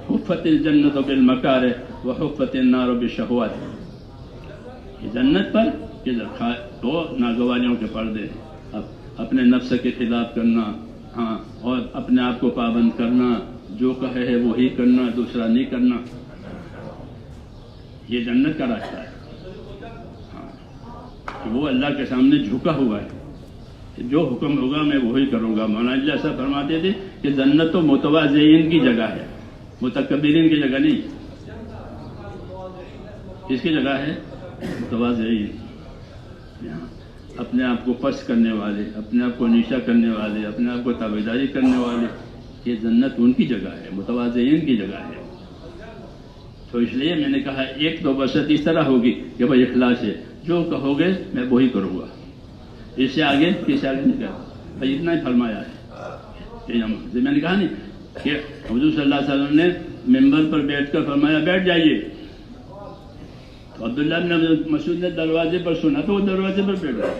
حفت الجنت بالمکارہ وحفت النار بالشہوات. یہ جنت پر وہ ناگواریوں کے پردے ہیں. اپنے نفس کے خلاف کرنا, ہاں, اور اپنے آپ کو پابند کرنا, جو کہے ہے وہی کرنا, دوسرا نہیں کرنا. یہ جنت کا راستہ ہے. ہاں, وہ اللہ کے سامنے جھکا ہوا ہے, جو حکم ہوگا میں وہی کروں گا. مولانا اللہ صاحب فرماتے تھے کہ جنت تو متواضعین کی جگہ ہے, متکبرین کی جگہ نہیں. کس کی جگہ ہے؟ متواضعین. اپنے آپ کو پست کرنے والے, اپنے آپ کو نیچا کرنے والے, اپنے آپ کو تابعداری کرنے والے. یہ جنت ان کی جگہ ہے, متواضعین کی جگہ ہے. تو اس لیے میں نے کہا ایک تو بسط اس طرح ہوگی کہ بھائی اخلاص ہے, جو کہو گے میں وہی کروں گا, اس سے آگے نہیں کرتا. بھائی اتنا ہی فرمایا ہے. میں نے کہا نہیں کہ حضور صلی اللہ علیہ وسلم نے ممبر پر بیٹھ کر فرمایا بیٹھ جائیے, تو عبداللہ بن مسعود نے دروازے پر سنا تو وہ دروازے پر بیٹھ گیا.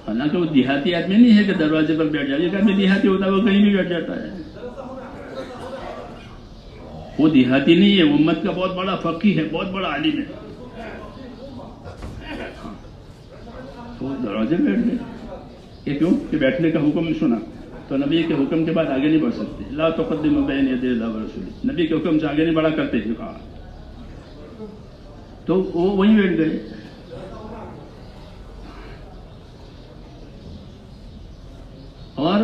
حالانکہ وہ دیہاتی آدمی نہیں ہے کہ دروازے پر بیٹھ جائے. ایک آدمی دیہاتی ہوتا ہے وہ کہیں بھی بیٹھ جاتا ہے. وہ دیہاتی نہیں ہے, امت کا بہت بڑا فقیہ ہے, بہت بڑا عالم ہے. تو دروازے بیٹھ گئے. کہ کیوں؟ کہ بیٹھنے کا حکم سنا تو نبی کے حکم کے بعد آگے نہیں بڑھ سکتے. لا تقدموا بین یدی اللہ ورسولہ, نبی کے حکم سے آگے نہیں بڑھا کرتے تھے. کہا تو وہ وہیں بیٹھ گئے. اور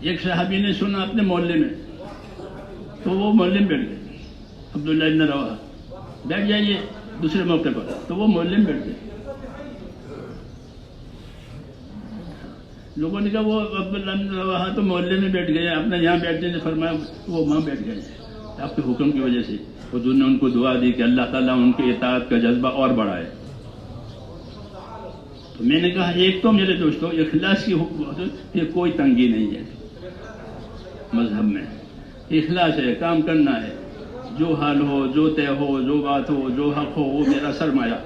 ایک صحابی نے سنا اپنے محلے میں, تو وہ محلے میں بیٹھ گئے. عبداللہ بن رواحہ, بیٹھ جائیے دوسرے موقع پر, تو وہ محلے میں بیٹھ گئے. لوگوں نے کہا وہ عبداللہ بن رواحہ تو محلے میں بیٹھ گئے, آپ نے یہاں بیٹھنے سے فرمایا. وہ وہاں بیٹھ گئے آپ کے حکم کی وجہ سے. حضور نے ان کو دعا دی کہ اللہ تعالیٰ ان کے اطاعت کا جذبہ اور بڑھائے. تو میں نے کہا ایک تو میرے دوستوں اخلاص کی کوئی تنگی نہیں ہے مذہب میں. اخلاص ہے, کام کرنا ہے, جو حال ہو, جو طے ہو, جو بات ہو, جو حق ہو, وہ میرا سرمایہ.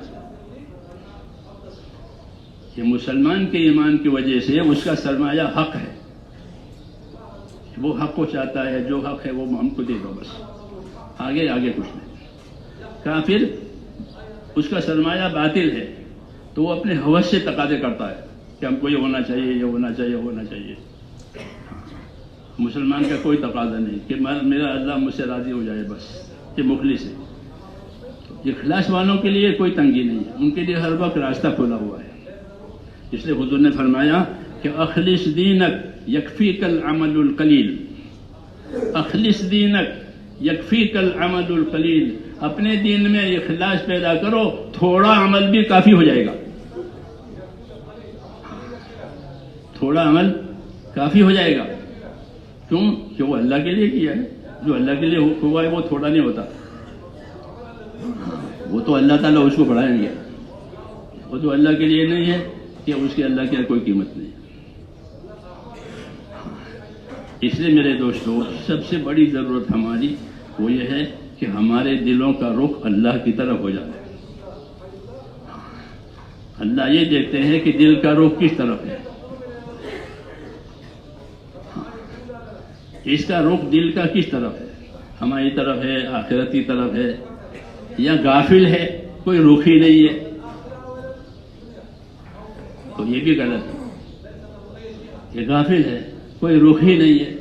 کہ مسلمان کے ایمان کی وجہ سے اس کا سرمایہ حق ہے. وہ حق کو چاہتا ہے, جو حق ہے وہ ہم کو دے دو بس, آگے کچھ نہیں. کافر اس کا سرمایہ باطل ہے تو وہ اپنے ہوس سے تقاضے کرتا ہے کہ ہم کو یہ ہونا چاہیے, یہ ہونا چاہیے, ہونا چاہیے. مسلمان کا کوئی تقاضا نہیں کہ میرا اللہ مجھ سے راضی ہو جائے بس, یہ مخلص ہے. اخلاص والوں کے لیے کوئی تنگی نہیں ہے, ان کے لیے ہر وقت راستہ کھلا ہوا ہے. اس لیے حضور نے فرمایا کہ اخلص دینک یکفیک العمل القلیل. اخلص دینک یکفیک العمل القلیل. اپنے دین میں اخلاص پیدا کرو, تھوڑا عمل بھی کافی ہو جائے گا. تھوڑا عمل کافی ہو جائے گا. کیوں؟ کہ وہ اللہ کے لیے کیا ہے. جو اللہ کے لیے ہوا ہے وہ تھوڑا نہیں ہوتا, وہ تو اللہ تعالیٰ اس کو بڑھائیں گے. وہ جو اللہ کے لیے نہیں ہے کہ اس کے اللہ کی کوئی قیمت نہیں. اس لیے میرے دوستوں سب سے بڑی ضرورت ہماری وہ یہ ہے کہ ہمارے دلوں کا رخ اللہ کی طرف ہو جائے. اللہ یہ دیکھتے ہیں کہ دل کا رخ کس طرف ہے. اس کا رخ دل کا کس طرف ہے؟ ہماری طرف ہے، آخرت کی طرف ہے، یا غافل ہے، کوئی رخ ہی نہیں ہے؟ تو یہ بھی غلط ہے. یہ غافل ہے، کوئی رخ ہی نہیں ہے،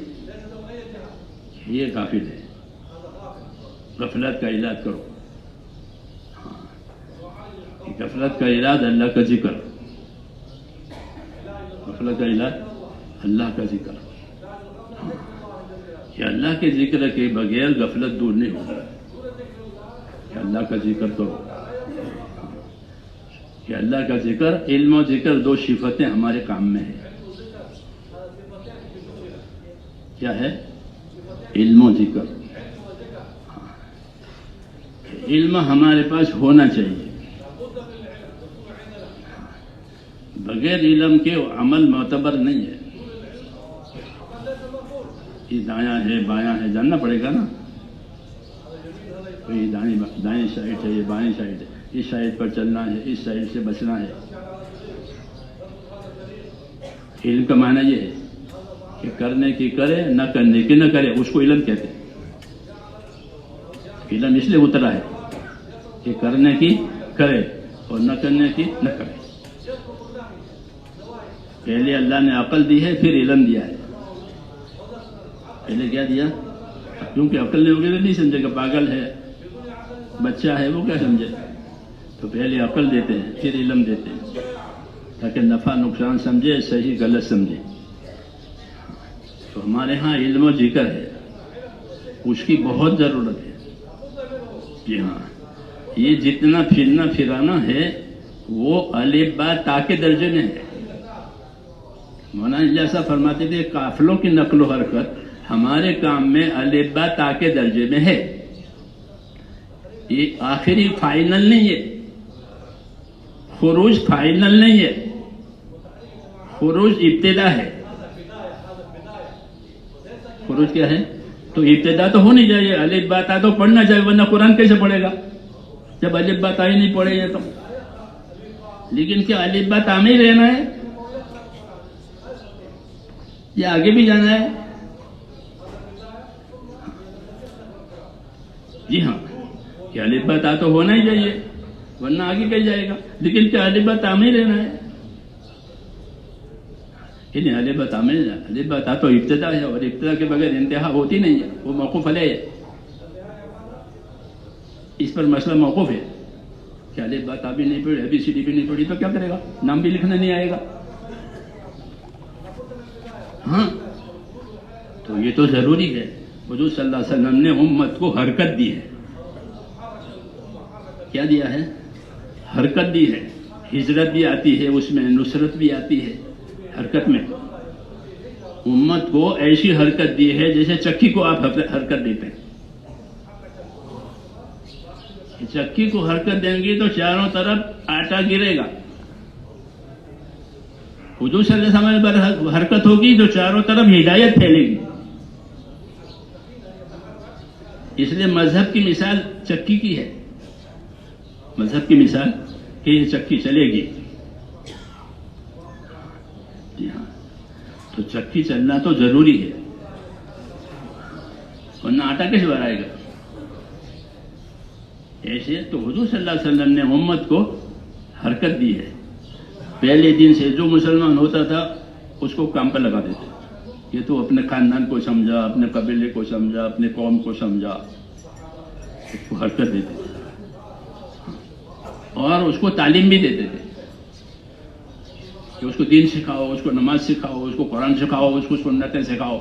یہ غافل ہے. غفلت کا علاج کرو. غفلت کا علاج اللہ کا ذکر. غفلت کا علاج اللہ کا ذکر. کہ اللہ کے ذکر کے بغیر غفلت دور نہیں ہوگی. کہ اللہ کا ذکر کرو. کہ اللہ کا ذکر، علم و ذکر دو صفتیں ہمارے کام میں ہیں. کیا ہے؟ علم و ذکر. علم ہمارے پاس ہونا چاہیے. بغیر علم کے عمل معتبر نہیں ہے. یہ دایاں ہے، بایاں ہے، جاننا پڑے گا نا. یہ دائیں سائڈ ہے، یہ بائیں سائڈ ہے، اس سائڈ پر چلنا ہے، اس سائڈ سے بچنا ہے. علم کا معنی یہ ہے کہ کرنے کی کرے، نہ کرنے کی نہ کرے، اس کو علم کہتے ہیں. علم اس لیے اترا ہے کہ کرنے کی کرے اور نہ کرنے کی نہ کرے. پہلے اللہ نے عقل دی ہے، پھر علم دیا ہے. پہلے کیا دیا؟ کیونکہ عقل نہیں ہوگی تو نہیں سمجھے گا. پاگل ہے، بچہ ہے، وہ کیا سمجھے؟ تو پہلے عقل دیتے ہیں، پھر علم دیتے ہیں، تاکہ نفع نقصان سمجھے، صحیح غلط سمجھے. تو ہمارے ہاں علم و ذکر ہے، اس کی بہت ضرورت ہے. جی ہاں، یہ جتنا پھرنا پھرانا ہے وہ الف با تا کے درجے میں ہے. مولانا جیسا فرماتے تھے قافلوں کی نقل و حرکت ہمارے کام میں الف با تا کے درجے میں ہے. یہ آخری فائنل نہیں ہے. خروج فائنل نہیں ہے، خروج ابتدا ہے. خروج کیا ہے؟ تو ابتدا تو ہونی چاہیے. الف با تا تو پڑھنا چاہیے، ورنہ قرآن کیسے پڑھے گا جب الف با تا ہی نہیں پڑھے گا تو. لیکن کیا الف با تا میں ہی رہنا ہے یا آگے بھی جانا ہے؟ جی ہاں، کیا الف با تا تو ہونا ہی چاہیے، ورنہ آگے کہیں جائے گا. لیکن کیا الف با تا میں ہی رہنا ہے؟ کہ نہیں، الف با تا میں رہنا. الف با تا تو ابتدا ہے، اور ابتدا کے بغیر انتہا ہوتی نہیں ہے. وہ موقوف علیہ ہے. اس پر مسئلہ موقوف ہے کہ الف با تا بھی نہیں پڑھی، ابھی سی ڈی بھی نہیں پڑھی تو کیا کرے گا؟ نام بھی لکھنا نہیں آئے گا. ہاں، تو یہ تو ضروری ہے. حضور صلی اللہ علیہ وسلم نے امت کو حرکت دی ہے. کیا دیا ہے؟ حرکت دی ہے. ہجرت بھی آتی ہے اس میں، نصرت بھی آتی ہے حرکت میں. امت کو ایسی حرکت دی ہے جیسے چکی کو آپ حرکت دیتے ہیں. چکی کو حرکت دیں گے تو چاروں طرف آٹا گرے گا. حضور صلی اللہ علیہ وسلم پر حرکت ہوگی تو چاروں طرف ہدایت پھیلے گی. اس لیے مذہب کی مثال چکی کی ہے. مذہب کی مثال کہ یہ چکی چلے گی. جی ہاں، تو چکی چلنا تو ضروری ہے، ورنہ آٹا کیسے بھرائے گا؟ ایسے تو حضور صلی اللہ علیہ وسلم نے امت کو حرکت دی ہے. پہلے دن سے جو مسلمان ہوتا تھا اس کو کام پر لگا دیتے. یہ تو اپنے خاندان کو سمجھا، اپنے قبیلے کو سمجھا، اپنے قوم کو سمجھا، اس کو حرکت دیتے تھے اور اس کو تعلیم بھی دیتے تھے کہ اس کو دین سکھاؤ، اس کو نماز سکھاؤ، اس کو قرآن سکھاؤ، اس کو سنتیں سکھاؤ.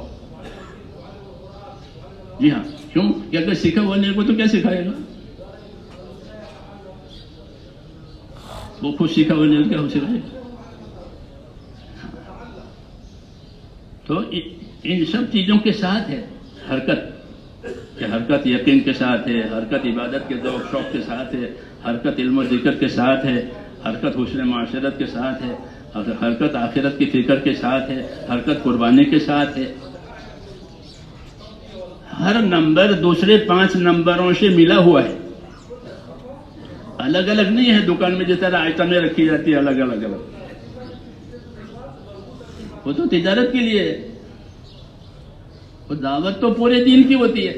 جی ہاں، کیوں کہ اگر سیکھا ہوا نہیں کو تو کیا سکھائے گا؟ وہ خود سیکھا ہوا نہیں کیا ہو سکھائے گا؟ تو ان سب چیزوں کے ساتھ ہے حرکت. کہ حرکت یقین کے ساتھ ہے، حرکت عبادت کے ذوق شوق کے ساتھ ہے، حرکت علم و ذکر کے ساتھ ہے، حرکت حسن معاشرت کے ساتھ ہے، حرکت آخرت کی فکر کے ساتھ ہے، حرکت قربانی کے ساتھ ہے. ہر نمبر دوسرے 5 نمبروں سے ملا ہوا ہے، الگ الگ نہیں ہے دکان میں جس طرح آئٹمیں رکھی جاتی ہے الگ الگ الگ. وہ تو تجارت کے لیے ہے، وہ دعوت تو پورے دین کی ہوتی ہے.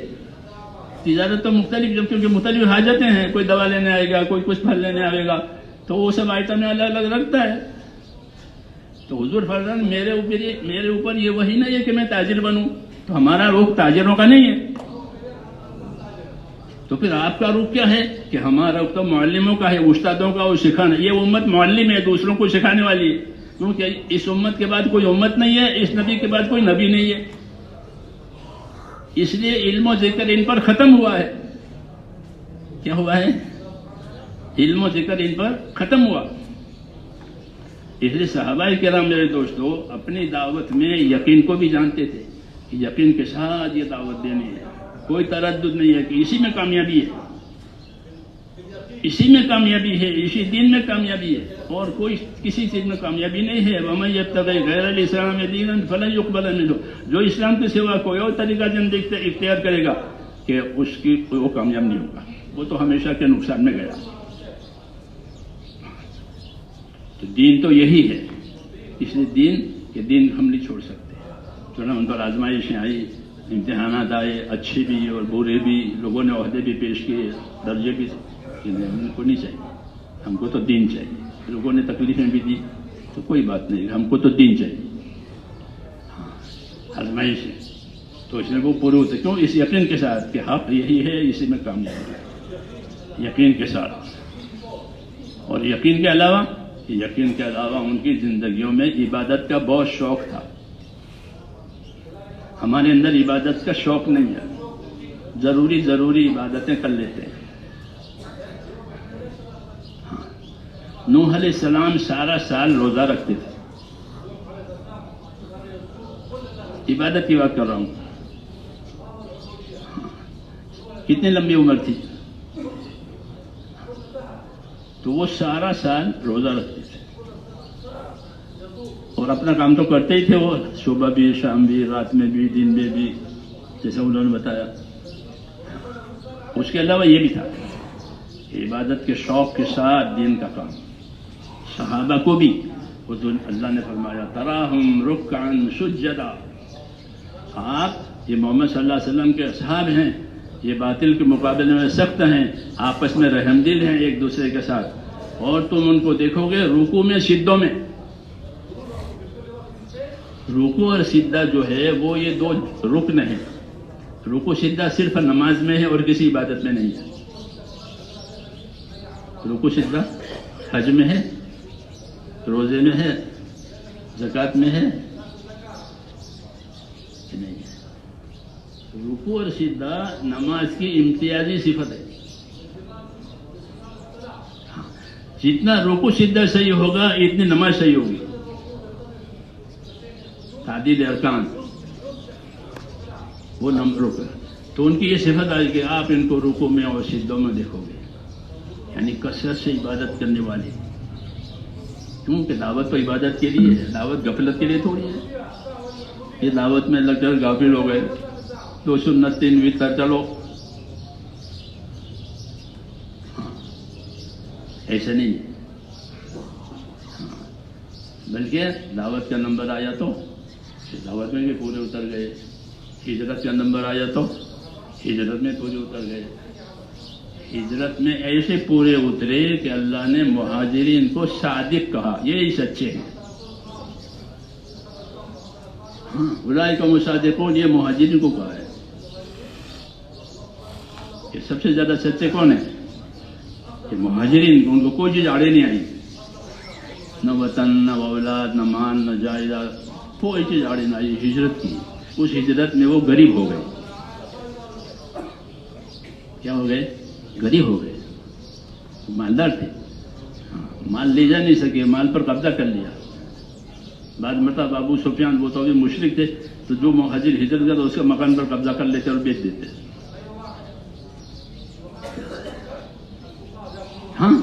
تجارت تو مختلف، کیونکہ مختلف حاجتیں ہیں، کوئی دوا لینے آئے گا، کوئی کچھ پھل لینے آئے گا، تو وہ سب آئٹمیں الگ الگ رکھتا ہے. تو حضور فرمان میرے اوپر یہ وہی نہیں ہے کہ میں تاجر بنوں، تو ہمارا روح تاجروں کا نہیں ہے. تو پھر آپ کا روح کیا ہے کہ ہمارا روح تو معلموں کا ہے، استادوں کا، وہ سکھانا. یہ امت معلم ہے، دوسروں کو سکھانے والی ہے، کیونکہ اس امت کے بعد کوئی امت نہیں ہے، اس نبی کے بعد کوئی نبی نہیں ہے. اس لیے علم و ذکر ان پر ختم ہوا ہے. کیا ہوا ہے؟ علم و ذکر ان پر ختم ہوا. اس لیے صحابہ کرام میرے دوستو اپنی دعوت میں یقین کو بھی جانتے تھے کہ یقین کے ساتھ یہ دعوت دینی ہے، کوئی تردد نہیں ہے کہ اسی میں کامیابی ہے، اسی میں کامیابی ہے، اسی دین میں کامیابی ہے، اور کوئی کسی چیز میں کامیابی نہیں ہے. وَمَن يَبْتَغِ غَيْرَ الْإِسْلَامِ دِينًا فَلَن يُقْبَلَ مِنْهُ. جو اسلام کے سوا کوئی اور طریقہ زندگی اختیار کرے گا کہ اس کی وہ کامیاب نہیں ہوگا، وہ تو ہمیشہ کے نقصان میں گیا. تو دین تو یہی ہے، اس لیے دین ہم نہیں چھوڑ سکتے. چلو ان پر آزمائشیں آئی، امتحانات آئے، اچھے بھی اور برے بھی، لوگوں نے عہدے بھی پیش کیے، درجے بھی، ہم کو نہیں چاہیے، ہم کو تو دین چاہیے. لوگوں نے تکلیفیں بھی دی تو کوئی بات نہیں، ہم کو تو دین چاہیے. آزمائش ہے تو اس میں وہ پورے ہوتے، کیوں؟ اس یقین کے ساتھ کہ حق یہی ہے، اسی میں کامیابی ہے، یقین کے ساتھ. اور یقین کے علاوہ ان کی زندگیوں میں عبادت کا بہت شوق تھا. ہمارے اندر عبادت کا شوق نہیں ہے، ضروری عبادتیں کر لیتے ہیں. نوح علیہ السلام سارا سال روزہ رکھتے تھے. عبادت کی بات کر رہا ہوں. کتنی لمبی عمر تھی، تو وہ سارا سال روزہ رکھتے تھے، اور اپنا کام تو کرتے ہی تھے، وہ صبح بھی، شام بھی، رات میں بھی، دن میں بھی، جیسا انہوں نے بتایا. اس کے علاوہ یہ بھی تھا عبادت کے شوق کے ساتھ دین کا کام. صحابہ کو بھی اللہ نے فرمایا تراہم رکعن سجدا. آپ یہ محمد صلی اللہ علیہ وسلم کے اصحاب ہیں، یہ باطل کے مقابلے میں سخت ہیں، آپس میں رحم دل ہیں ایک دوسرے کے ساتھ، اور تم ان کو دیکھو گے رکوع میں، سجدوں میں. رکوع اور سجدہ جو ہے وہ یہ 2 رکن ہیں. رکوع سجدہ صرف نماز میں ہے اور کسی عبادت میں نہیں ہے. رکوع سجدہ حج میں ہے، روزے میں ہے، زکوٰۃ میں ہے نہیں ہے. رکوع اور سجدہ نماز کی امتیازی صفت ہے. جتنا رکوع سجدہ صحیح ہوگا اتنی نماز صحیح ہوگی. تعدیل ارکان وہ رکوع، تو ان کی یہ صفت آئی کہ آپ ان کو رکوع میں اور سجدوں میں دیکھو گے، یعنی کثرت سے عبادت کرنے والے. کیونکہ دعوت تو عبادت کے لیے ہے، دعوت غفلت کے لیے تھوڑی ہے. یہ دعوت میں لگ کر غافل ہو گئے، 2 سنت 3 وتر، چلو ایسے نہیں ہے. بلکہ دعوت کا نمبر آیا تو دعوت میں بھی پورے اتر گئے، ہجرت کا نمبر آیا تو ہجرت میں پورے اتر گئے. ہجرت میں ایسے پورے اترے کہ اللہ نے مہاجرین کو صادق کہا، یہی سچے ہیں. اولئک هم الصادقون، یہ مہاجرین کو کہا ہے کہ سب سے زیادہ سچے کون ہیں؟ کہ مہاجرین. ان کو کوئی چیز آڑے نہیں آئی، نہ وطن، نہ اولاد، نہ مان، نہ جائیداد، کوئی چیز آڑے نہ آئی. ہجرت کی، اس ہجرت میں وہ غریب ہو گئے. کیا ہو گئے؟ غریب ہو گئے. مالدار تھے، مال لے جا نہیں سکے، مال پر قبضہ کر لیا. بعد مرتبہ ابو سفیان وہ تو بھی مشرک تھے، تو جو مہاجر ہجرت کرتا اس کے مکان پر قبضہ کر لیتے اور بیچ دیتے. ہاں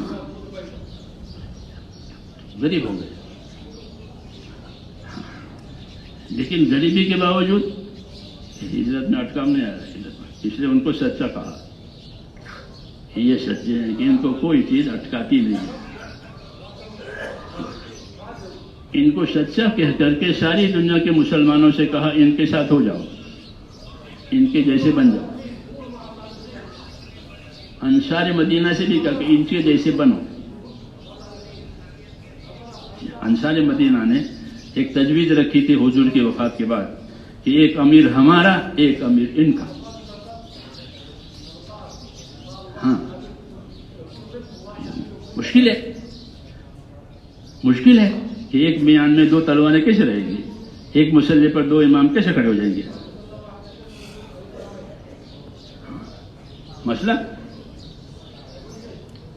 غریب ہو گئے، لیکن غریبی کے باوجود ہجرت میں اٹکام نہیں آیا ہجرت میں، اس لیے ان کو سچا کہا. یہ سچے ہیں کہ ان کو کوئی چیز اٹکاتی نہیں ہے. ان کو سچا کہہ کر کے ساری دنیا کے مسلمانوں سے کہا ان کے ساتھ ہو جاؤ، ان کے جیسے بن جاؤ. انصار مدینہ سے بھی کہا کہ ان کے جیسے بنو. انصار مدینہ نے ایک تجویز رکھی تھی حضور کی وفات کے بعد کہ ایک امیر ہمارا، ایک امیر ان کا. ہاں مشکل ہے، مشکل ہے کہ ایک میان میں دو تلواریں کیسے رہیں گی؟ ایک مسلح پر دو امام کیسے کھڑے ہو جائیں گے؟ مسئلہ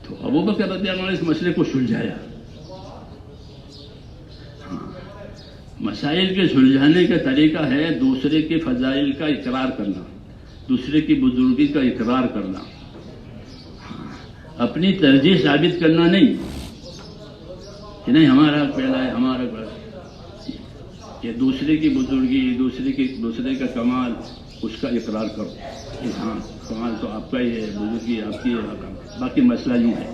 تو ابوبکر رضی اللہ عنہ نے اس مسئلے کو سلجھایا. مسائل کے سلجھانے کا طریقہ ہے دوسرے کے فضائل کا اقرار کرنا، دوسرے کی بزرگی کا اقرار کرنا، اپنی ترجیح ثابت کرنا نہیں کہ نہیں ہمارا پہلا ہے، ہمارا یہ دوسرے کی بزرگی، دوسرے کا کمال، اس کا اقرار کرو کہ ہاں کمال تو آپ کا ہی ہے، بزرگی آپ کی ہے، باقی مسئلہ یوں ہے.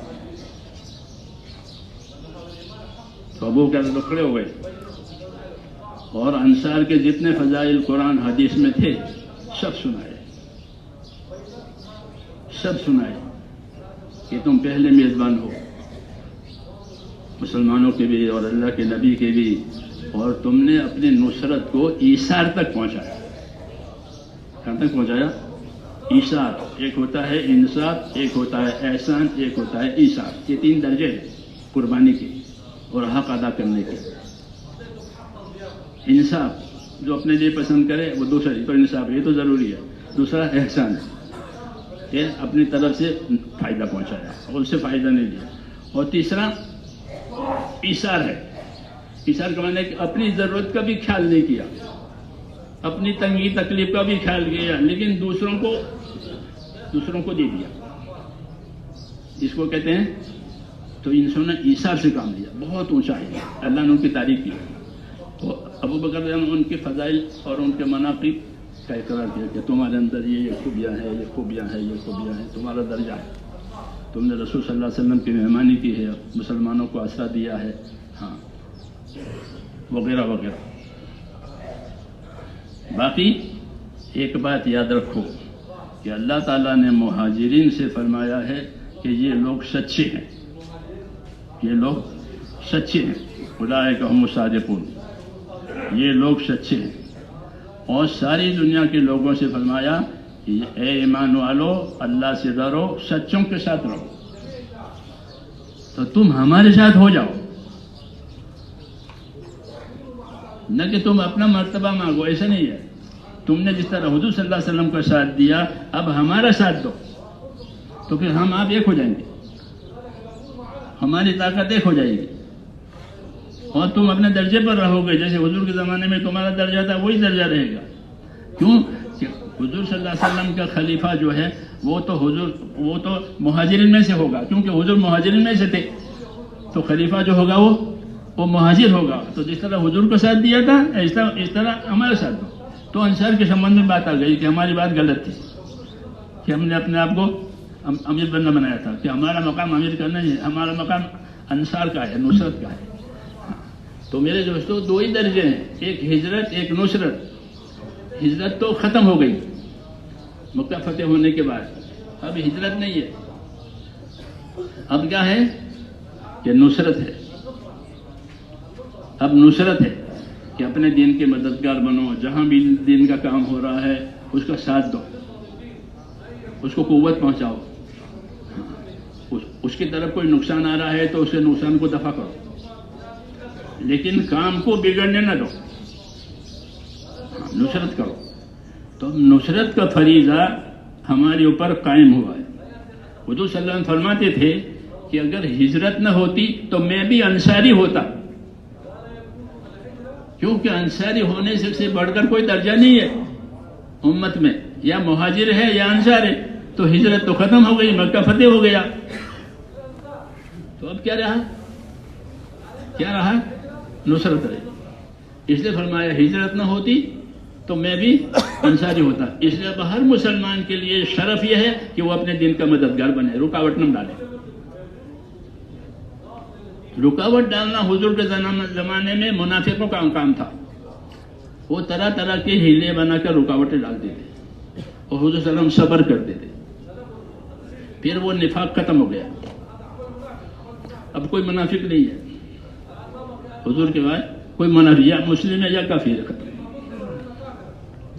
تو ابو بکر تو کھڑے ہو گئے اور انصار کے جتنے فضائل قرآن حدیث میں تھے سب سنائے کہ تم پہلے میزبان ہو مسلمانوں کے بھی اور اللہ کے نبی کے بھی، اور تم نے اپنی نصرت کو ایثار تک پہنچایا. کہاں تک پہنچایا؟ ایثار. ایک ہوتا ہے انصاف، ایک ہوتا ہے احسان، ایک ہوتا ہے ایثار. یہ تین درجے ہیں قربانی کے اور حق ادا کرنے کے. انصاف جو اپنے لیے پسند کرے وہ دوسرے تو انصاف، یہ تو ضروری ہے. دوسرا احسان ہے کہ اپنی طرف سے فائدہ پہنچایا اور اس سے فائدہ نہیں لیا. اور تیسرا ایثار ہے. ایثار کا معنی ہے کہ اپنی ضرورت کا بھی خیال نہیں کیا، اپنی تنگی تکلیف کا بھی خیال کیا، لیکن دوسروں کو دے دیا. اس کو کہتے ہیں تو انسانوں نے ایثار سے کام لیا. بہت اونچا ہے، اللہ نے ان کی تعریف کی. تو ابو بکر رضی اللہ عنہ ان کے فضائل اور ان کے مناقب کا اقرار کیا کہ تمہارے اندر یہ خوبیاں ہیں، یہ خوبیاں ہیں، یہ خوبیاں ہیں، تمہارا درجہ ہے، تم نے رسول صلی اللہ علیہ وسلم کی مہمانی کی ہے، مسلمانوں کو آسرا دیا ہے، ہاں وغیرہ وغیرہ. باقی ایک بات یاد رکھو کہ اللہ تعالیٰ نے مہاجرین سے فرمایا ہے کہ یہ لوگ سچے ہیں، یہ لوگ سچے ہیں. اولئک هم الصادقون، یہ لوگ سچے ہیں. اور ساری دنیا کے لوگوں سے فرمایا اے ایمان والو اللہ سے ڈرو، سچوں کے ساتھ رہو. تو تم ہمارے ساتھ ہو جاؤ، نہ کہ تم اپنا مرتبہ مانگو. ایسا نہیں ہے. تم نے جس طرح حضور صلی اللہ علیہ وسلم کا ساتھ دیا، اب ہمارا ساتھ دو تو پھر ہم آپ ایک ہو جائیں گے، ہماری طاقت ایک ہو جائے گی. اور تم اپنے درجے پر رہو گے، جیسے حضور کے زمانے میں تمہارا درجہ تھا وہی درجہ رہے گا. کیوں کہ حضور صلی اللہ علیہ وسلم کا خلیفہ جو ہے وہ تو مہاجرین میں سے ہوگا، کیونکہ حضور مہاجرین میں سے تھے، تو خلیفہ جو ہوگا وہ مہاجر ہوگا. تو جس طرح حضور کو ساتھ دیا تھا اس طرح ہمارے ساتھ دو. تو انصار کے سبندھ میں بات آ گئی کہ ہماری بات غلط تھی کہ ہم نے اپنے آپ کو امیر بننا بنایا تھا، کہ ہمارا مقام امیر کا نہیں ہے، ہمارا مقام انصار کا ہے، نصرت کا ہے. تو میرے دوستوں دو ہی درجے ہیں، ایک ہجرت، ایک نصرت. ہجرت تو ختم ہو گئی مکہ فتح ہونے کے بعد، اب ہجرت نہیں ہے. اب کیا ہے کہ نصرت ہے. اب نصرت ہے کہ اپنے دین کے مددگار بنو، جہاں بھی دین کا کام ہو رہا ہے اس کا ساتھ دو، اس کو قوت پہنچاؤ. اس کی طرف کوئی نقصان آ رہا ہے تو اسے نقصان کو دفع کرو، لیکن کام کو بگڑنے نہ دو. نصرت کرو. تو نصرت کا فریضہ ہمارے اوپر قائم ہوا ہے. حضور صلی اللہ علیہ وسلم فرماتے تھے کہ اگر ہجرت نہ ہوتی تو میں بھی انصاری ہوتا، کیونکہ انصاری ہونے سے بڑھ کر کوئی درجہ نہیں ہے امت میں، یا مہاجر ہے یا انصار ہے. تو ہجرت تو ختم ہو گئی، مکہ فتح ہو گیا. تو اب کیا رہا؟ نصرت رہی. اس لیے فرمایا ہجرت نہ ہوتی تو میں بھی انصاری ہوتا. اس لیے اب ہر مسلمان کے لیے شرف یہ ہے کہ وہ اپنے دین کا مددگار بنے، رکاوٹ نہ ڈالے. رکاوٹ ڈالنا حضور کے زمانے میں منافقوں کا کام تھا. وہ طرح طرح کے ہیلے بنا کر رکاوٹیں ڈالتے تھے اور حضور صلی اللہ علیہ وسلم صبر کرتے تھے. پھر وہ نفاق ختم ہو گیا. اب کوئی منافق نہیں ہے حضور کے بعد. کوئی منافق یا مسلم ہے یا کافر ہے، ختم.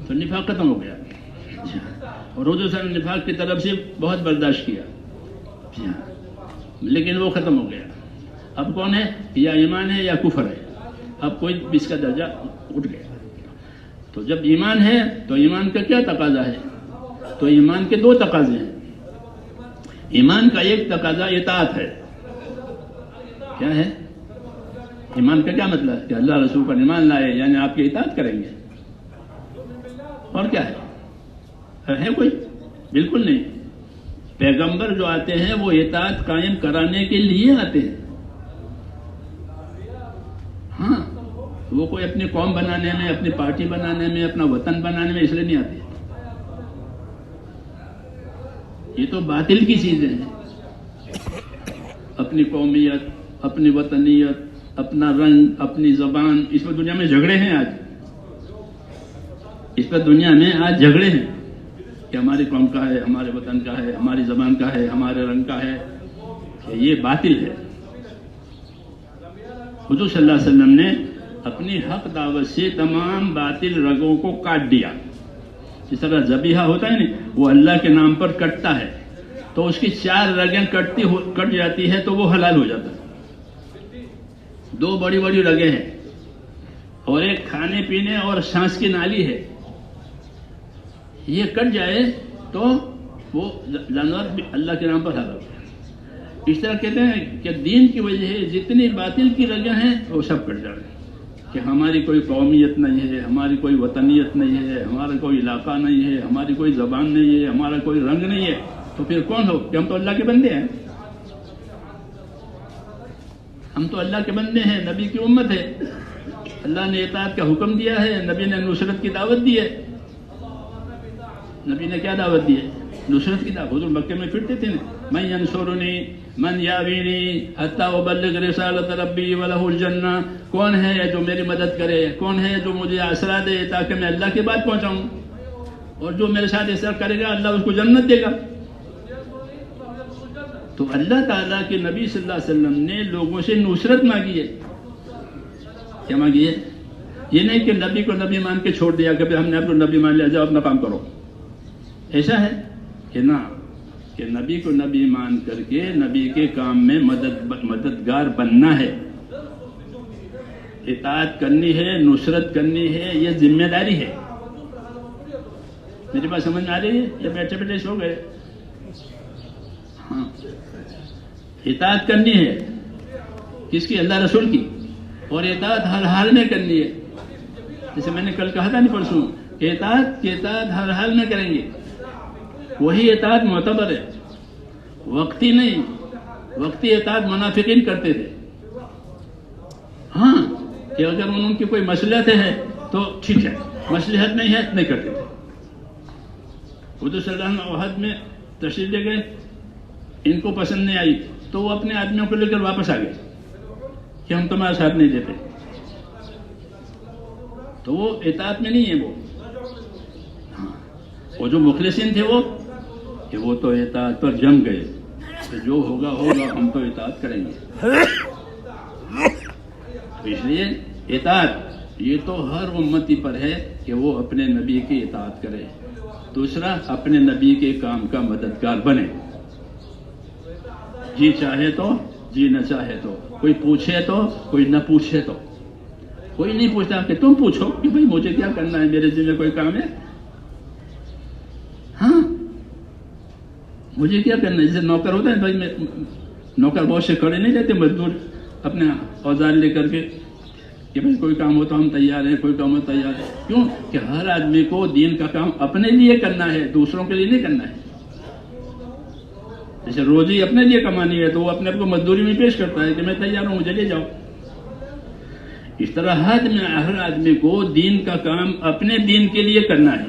تو نفاق ختم ہو گیا. اور حضور صلی اللہ علیہ وسلم نفاق کی طرف سے بہت برداشت کیا، لیکن وہ ختم ہو گیا. اب کون ہے؟ یا ایمان ہے یا کفر ہے. اب کوئی اس کا درجہ اٹھ گیا. تو جب ایمان ہے تو ایمان کا کیا تقاضا ہے؟ تو ایمان کے دو تقاضے ہیں. ایمان کا ایک تقاضا اطاعت ہے. کیا ہے ایمان کا؟ کیا مطلب ہے؟ کہ اللہ رسول پر ایمان لائے یعنی آپ کی اطاعت کریں گے. اور کیا ہے کوئی؟ بالکل نہیں. پیغمبر جو آتے ہیں وہ اطاعت قائم کرانے کے لیے آتے ہیں. ہاں، وہ کوئی اپنی قوم بنانے میں، اپنی پارٹی بنانے میں، اپنا وطن بنانے میں اس لیے نہیں آتے. یہ تو باطل کی چیزیں ہیں. اپنی قومیت، اپنی وطنیت، اپنا رنگ، اپنی زبان، اس پر دنیا میں جھگڑے ہیں آج. اس پر دنیا میں آج جھگڑے ہیں کہ ہماری قوم کا ہے، ہمارے وطن کا ہے، ہماری زبان کا ہے، ہمارے رنگ کا ہے. کہ یہ باطل ہے. حضور صلی اللہ علیہ وسلم نے اپنی حق دعوت سے تمام باطل رگوں کو کاٹ دیا. جس طرح ذبیحہ ہوتا ہے نا، وہ اللہ کے نام پر کٹتا ہے تو اس کی 4 رگیں کٹ جاتی ہے تو وہ حلال ہو جاتا ہے. 2 بڑی بڑی رگیں ہیں اور ایک کھانے پینے اور سانس کی نالی ہے. یہ کٹ جائے تو وہ جانور بھی اللہ کے نام پر حلال ہو جاتا ہے. اس طرح کہتے ہیں کہ دین کی وجہ سے جتنی باطل کی رگیں ہیں وہ سب کٹ جائے. کہ ہماری کوئی قومیت نہیں ہے، ہماری کوئی وطنیت نہیں ہے، ہمارا کوئی علاقہ نہیں ہے، ہماری کوئی زبان نہیں ہے، ہمارا کوئی رنگ نہیں ہے. تو پھر کون ہو؟ کہ ہم تو اللہ کے بندے ہیں. ہم تو اللہ کے بندے ہیں، نبی کی امت ہے. اللہ نے اطاعت کا حکم دیا ہے، نبی نے نصرت کی دعوت دی ہے. نبی نے کیا دعوت دی ہے؟ نصرت کی دعوت. حضور مکے میں پھرتے تھے نا، من ینصرنی من یاوینی حتی ابلغ رسالت ربی ولہ الجنہ. کون ہے جو میری مدد کرے؟ کون ہے جو مجھے آسرا دے تاکہ میں اللہ کی بات پہنچاؤں؟ اور جو میرے ساتھ ایسا کرے گا اللہ اس کو جنت دے گا. تو اللہ تعالیٰ کے نبی صلی اللہ علیہ وسلم نے لوگوں سے نصرت مانگی ہے. کیا مانگی ہے؟ یہ نہیں کہ نبی کو نبی مان کے چھوڑ دیا کہ ہم نے آپ کو نبی مان لیا، جاؤ اپنا کام کرو. ایسا ہے کہ نہ، کہ نبی کو نبی مان کر کے نبی کے کام میں مددگار بننا ہے، اطاعت کرنی ہے، نصرت کرنی ہے. یہ ذمہ داری ہے. میری بات سمجھ میں آ رہی ہے یا بیٹھے بیٹھے سو گئے؟ ہاں، اطاعت کرنی ہے. کس کی؟ اللہ رسول کی. اور اطاعت ہر حال میں کرنی ہے. جیسے میں نے کل کہا تھا نہیں پرسوں، اطاعت ہر حال میں کریں گے. وہی اطاعت معتبر ہے، وقتی نہیں. وقتی اطاعت منافقین کرتے تھے. ہاں، کہ اگر ان کی کوئی مصلحت ہے تو ٹھیک ہے، مصلحت نہیں ہے نہیں کرتے تھے. حضور صلی اللہ علیہ وسلم عہد میں تشریف لے گئے، ان کو پسند نہیں آئی تو وہ اپنے آدمیوں کو لے کر واپس آ گئے کہ ہم تمہارا ساتھ نہیں دیتے. تو وہ اطاعت میں نہیں ہے. وہ جو مخلصین تھے وہ تو اطاعت پر جم گئے کہ جو ہوگا ہم تو اطاعت کریں گے. اس لیے اطاعت یہ تو ہر امتی پر ہے کہ وہ اپنے نبی کی اطاعت کرے. دوسرا، اپنے نبی کے کام کا مددگار بنے. جی چاہے تو، جی نہ چاہے تو. کوئی پوچھے تو، کوئی نہ پوچھے تو. کوئی نہیں پوچھتا کہ تم پوچھو کہ بھائی مجھے کیا کرنا ہے، میرے ذمہ کوئی کام ہے. ہاں، مجھے کیا کرنا ہے. جیسے نوکر ہوتا ہے، بھائی میں نوکر بہت سے کھڑے نہیں رہتے، مزدور اپنے اوزار لے کر کے کہ بھائی کوئی کام ہو تو ہم تیار ہیں، کوئی کام ہو تیار ہے. کیوں؟ کہ ہر آدمی کو دین کا کام اپنے لیے کرنا ہے، دوسروں کے لیے نہیں کرنا ہے. جیسے روزی اپنے لیے کمانی ہے تو وہ اپنے آپ کو مزدوری میں پیش کرتا ہے کہ میں تیار ہوں، مجھے لے جاؤ. اس طرح ہر آدمی کو دین کا کام اپنے دین کے لیے کرنا ہے،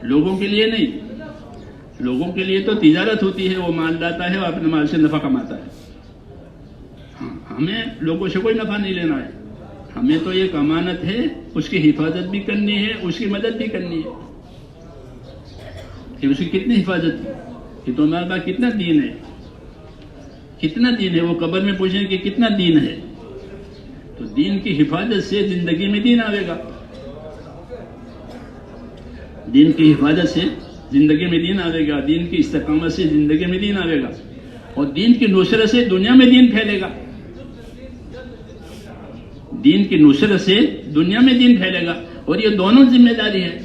لوگوں کے لیے نہیں۔ لوگوں کے لیے تو تجارت ہوتی ہے، وہ مال لاتا ہے اور اپنے مال سے نفع کماتا ہے۔ ہمیں لوگوں سے کوئی نفع نہیں لینا ہے، ہمیں تو ایک امانت ہے، اس کی حفاظت بھی کرنی ہے، اس کی مدد بھی کرنی ہے کہ اس کی کتنی حفاظت کی کہ تمہارے پاس کتنا دین ہے، کتنا دین ہے۔ وہ قبر میں پوچھیں کہ کتنا دین ہے، تو دین کی حفاظت سے زندگی میں دین آئے گا، دین کی حفاظت سے زندگی میں دین آئے گا، دین کی استقامت سے زندگی میں دین آئے گا، اور دین کی نصرت سے دنیا میں دین پھیلے گا، دین کی نصرت سے دنیا میں دین پھیلے گا۔ اور یہ دونوں ذمہ داری ہے،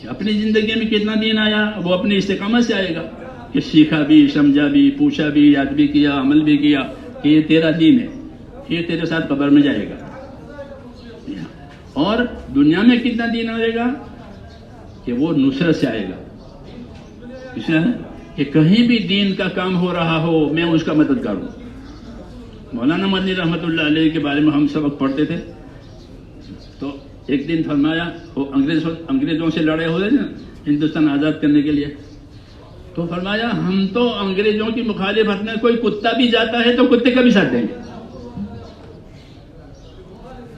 اپنی زندگی میں کتنا دین آیا وہ اپنی استقامت سے آئے گا کہ سیکھا بھی، سمجھا بھی، پوچھا بھی، یاد بھی کیا، عمل بھی کیا کہ یہ تیرا دین ہے، یہ تیرے ساتھ قبر میں جائے گا۔ اور دنیا میں کتنا دین آئے گا کہ وہ نصرت سے آئے گا، اس لیے کہ کہیں بھی دین کا کام ہو رہا ہو میں اس کا مددگار ہوں۔ مولانا مدنی رحمۃ اللہ علیہ کے بارے میں ہم سبق پڑھتے تھے، تو ایک دن فرمایا، وہ انگریزوں سے لڑے ہوئے نا ہندوستان آزاد کرنے کے لیے، تو فرمایا ہم تو انگریزوں کی مخالفت میں کوئی کتا بھی جاتا ہے تو کتے کا بھی ساتھ دیں گے،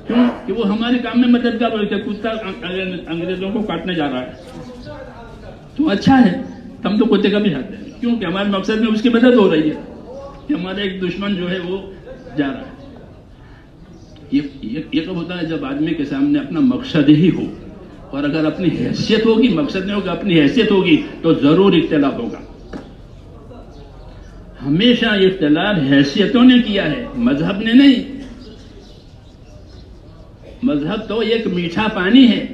کیوں کہ وہ ہمارے کام میں مددگار ہوئے تھے۔ کتا انگریزوں کو کاٹنے جا رہا ہے تو اچھا ہے، ہم تو کتے کا بھی ساتھ دیں گے، کیونکہ ہمارے مقصد میں اس کی مدد ہو رہی ہے کہ ہمارا ایک دشمن جو ہے وہ جا رہا ہے۔ یہ کب ہوتا ہے جب آدمی کے سامنے اپنا مقصد ہی ہو، اور اگر اپنی حیثیت ہوگی، مقصد نہیں ہوگا، اپنی حیثیت ہوگی تو ضرور اختلاف ہوگا۔ ہمیشہ اختلاف حیثیتوں نے کیا ہے، مذہب نے نہیں۔ مذہب تو ایک میٹھا پانی ہے،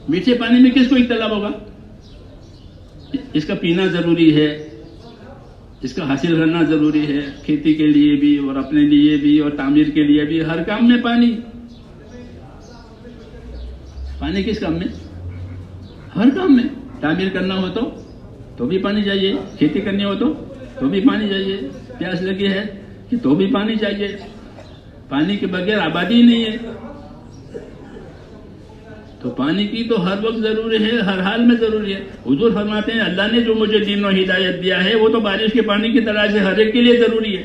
میٹھے پانی میں کس کو اختلاف ہوگا؟ اس کا پینا ضروری ہے، اس کا حاصل کرنا ضروری ہے، کھیتی کے لیے بھی اور اپنے لیے بھی اور تعمیر کے لیے بھی، ہر کام میں پانی۔ پانی کس کام میں؟ ہر کام میں۔ تعمیر کرنا ہو تو بھی پانی چاہیے، کھیتی کرنی ہو تو بھی پانی چاہیے، پیاس لگی ہے کہ تو بھی پانی چاہیے، پانی کے بغیر آبادی نہیں ہے۔ تو پانی کی تو ہر وقت ضروری ہے، ہر حال میں ضروری ہے۔ حضور فرماتے ہیں اللہ نے جو مجھے دین و ہدایت دیا ہے وہ تو بارش کے پانی کی طرح سے ہر ایک کے لیے ضروری ہے،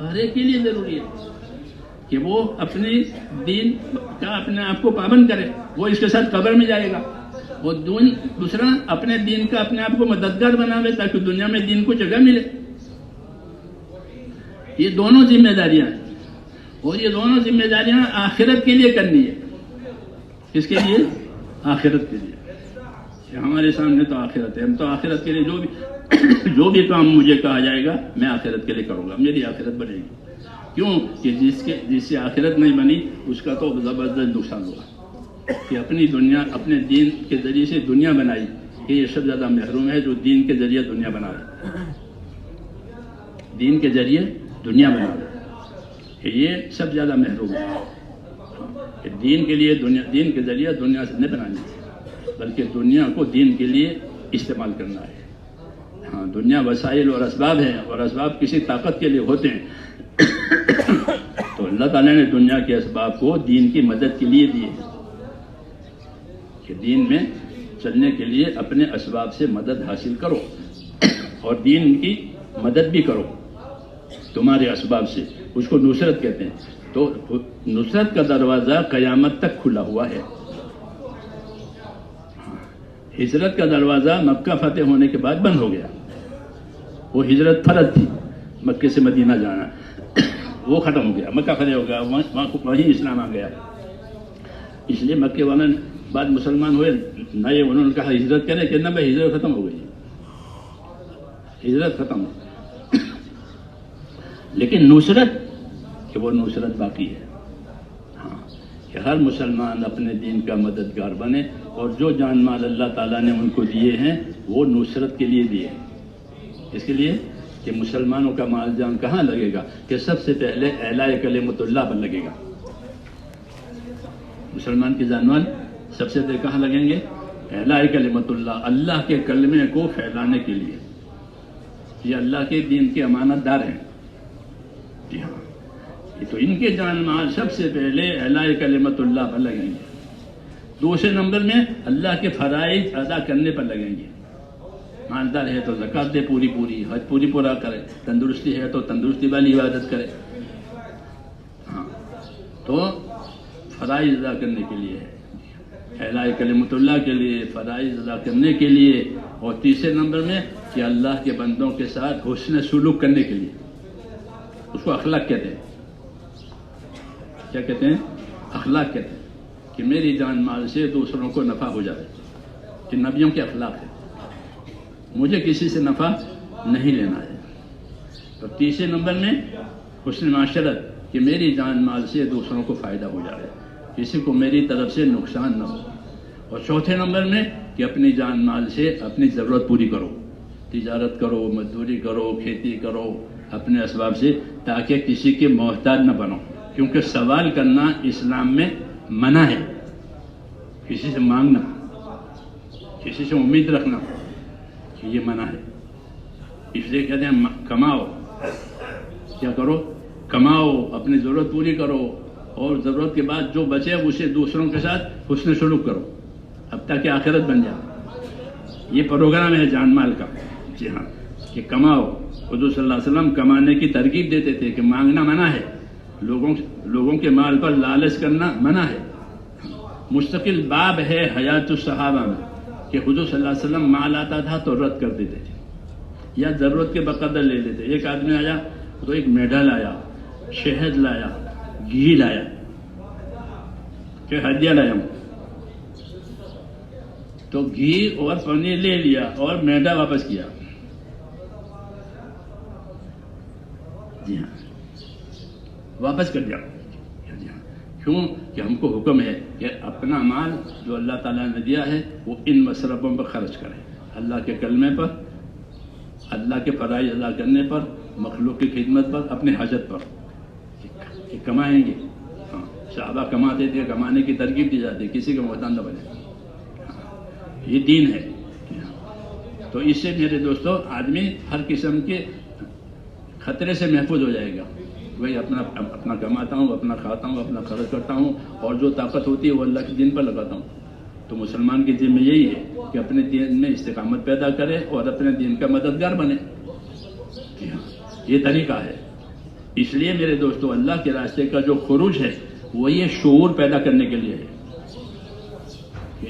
ہر ایک کے لیے ضروری ہے کہ وہ اپنے دین کا اپنے آپ کو پابند کرے، وہ اس کے ساتھ قبر میں جائے گا۔ وہ دوسرا اپنے دین کا اپنے آپ کو مددگار بناوے تاکہ دنیا میں دین کو جگہ ملے۔ یہ دونوں ذمہ داریاں ہیں، اور یہ دونوں ذمہ داریاں آخرت کے لیے کرنی ہے۔ کس کے لیے؟ آخرت کے لیے۔ کہ ہمارے سامنے تو آخرت ہے، ہم تو آخرت کے لیے جو بھی کام مجھے کہا جائے گا میں آخرت کے لیے کروں گا، میری آخرت بنے گی۔ کیوں کہ جس سے آخرت نہیں بنی اس کا تو زبردست نقصان ہوا کہ اپنی دنیا، اپنے دین کے ذریعے سے دنیا بنائی، کہ یہ سب زیادہ محروم ہے جو دین کے ذریعے دنیا بنا رہے، دین کے ذریعے دنیا بنا رہے، کہ یہ سب زیادہ محروم ہے کہ دین کے لیے دین کے ذریعے دنیا سے نہیں بنانی، بلکہ دنیا کو دین کے لیے استعمال کرنا ہے۔ ہاں، دنیا وسائل اور اسباب ہیں، اور اسباب کسی طاقت کے لیے ہوتے ہیں، تو اللہ تعالیٰ نے دنیا کے اسباب کو دین کی مدد کے لیے دیے ہیں کہ دین میں چلنے کے لیے اپنے اسباب سے مدد حاصل کرو، اور دین کی مدد بھی کرو تمہارے اسباب سے، اس کو نصرت کہتے ہیں۔ تو نصرت کا دروازہ قیامت تک کھلا ہوا ہے۔ ہجرت کا دروازہ مکہ فتح ہونے کے بعد بند ہو گیا، وہ ہجرت فرض تھی، مکے سے مدینہ جانا، وہ ختم ہو گیا، مکہ فتح ہو گیا، وہیں اسلام آ گیا۔ اس لیے مکے والوں نے بعد مسلمان ہوئے نئے، انہوں نے کہا ہجرت کریں، کہ نہ بھائی ہجرت ختم ہو گئی، ہجرت ختم ہو، لیکن نصرت کہ وہ نصرت باقی ہے۔ ہاں، کہ ہر مسلمان اپنے دین کا مددگار بنے، اور جو جان مال اللہ تعالیٰ نے ان کو دیے ہیں وہ نصرت کے لیے دیے ہیں۔ اس کے لیے کہ مسلمانوں کا مال جان کہاں لگے گا؟ کہ سب سے پہلے اعلاء کلمۃ اللہ پر لگے گا۔ مسلمان کی جان مال سب سے پہلے کہاں لگیں گے؟ اعلاء کلمۃ اللہ، اللہ کے کلمے کو پھیلانے کے لیے۔ یہ اللہ کے دین کے امانت دار ہیں. جی ہاں، تو ان کے جان مال سب سے پہلے اعلاء کلمت اللہ پر لگیں گے. دوسرے نمبر میں اللہ کے فرائض ادا کرنے پر لگیں گے. مالدار ہے تو زکوٰۃ دے پوری پوری، حج پوری پورا کرے، تندرستی ہے تو تندرستی والی عبادت کرے. ہاں، تو فرائض ادا کرنے کے لیے ہے، اعلاء کلمت اللہ کے لیے، فرائض ادا کرنے کے لیے. اور تیسرے نمبر میں کہ اللہ کے بندوں کے ساتھ حسن سلوک کرنے کے لیے. اس کو اخلاق کہتے ہیں. کیا کہتے ہیں؟ اخلاق کہتے ہیں. کہ میری جان مال سے دوسروں کو نفع ہو جائے. کہ نبیوں کے اخلاق ہے، مجھے کسی سے نفع نہیں لینا ہے. تو تیسرے نمبر میں حسن معاشرت، کہ میری جان مال سے دوسروں کو فائدہ ہو جائے، کسی کو میری طرف سے نقصان نہ ہو. اور چوتھے نمبر میں کہ اپنی جان مال سے اپنی ضرورت پوری کرو، تجارت کرو، مزدوری کرو، کھیتی کرو اپنے اسباب سے، تاکہ کسی کے محتاج نہ بنو. کیونکہ سوال کرنا اسلام میں منع ہے. کسی سے مانگنا، کسی سے امید رکھنا، یہ منع ہے. اس لیے کہتے ہیں کماؤ. کیا کرو؟ کماؤ، اپنی ضرورت پوری کرو، اور ضرورت کے بعد جو بچے اسے دوسروں کے ساتھ حسن سلوک کرو، اب تک کہ آخرت بن جائے. یہ پروگرام ہے جان مال کا. جی ہاں، کہ کماؤ. حضور صلی اللہ علیہ وسلم کمانے کی ترغیب دیتے تھے کہ مانگنا منع ہے، لوگوں کے مال پر لالچ کرنا منع ہے. مستقل باب ہے حیات الصحابہ میں کہ حضور صلی اللہ علیہ وسلم مال آتا تھا تو رد کر دیتے تھے یا ضرورت کے بقدر لے لیتے. ایک آدمی آیا تو ایک میڈا لایا، شہد لایا، گھی لایا، کہ ہدیہ لایا ہوں. تو گھی اور پنیر لے لیا اور میڈا واپس کیا. جی ہاں، واپس کر دیا. جی ہاں، کیوں؟ کہ ہم کو حکم ہے کہ اپنا مال جو اللہ تعالیٰ نے دیا ہے وہ ان مصرفوں پر خرچ کریں، اللہ کے کلمے پر، اللہ کے فرائض ادا کرنے پر، مخلوق کی خدمت پر، اپنے حاجت پر. کہ کمائیں گے. ہاں، صحابہ کماتے تھے، کمانے کی ترغیب دی جاتی، کسی کا محتاج نہ بنے. یہ دین ہے. تو اس سے میرے دوستو آدمی ہر قسم کے خطرے سے محفوظ ہو جائے گا. وہی اپنا کماتا ہوں، اپنا کھاتا ہوں، اپنا خرچ کرتا ہوں، اور جو طاقت ہوتی ہے وہ اللہ کے دین پر لگاتا ہوں. تو مسلمان کی ذمہ یہی ہے کہ اپنے دین میں استقامت پیدا کرے اور اپنے دین کا مددگار بنے. یہ طریقہ ہے. اس لیے میرے دوستو اللہ کے راستے کا جو خروج ہے وہ یہ شعور پیدا کرنے کے لیے ہے.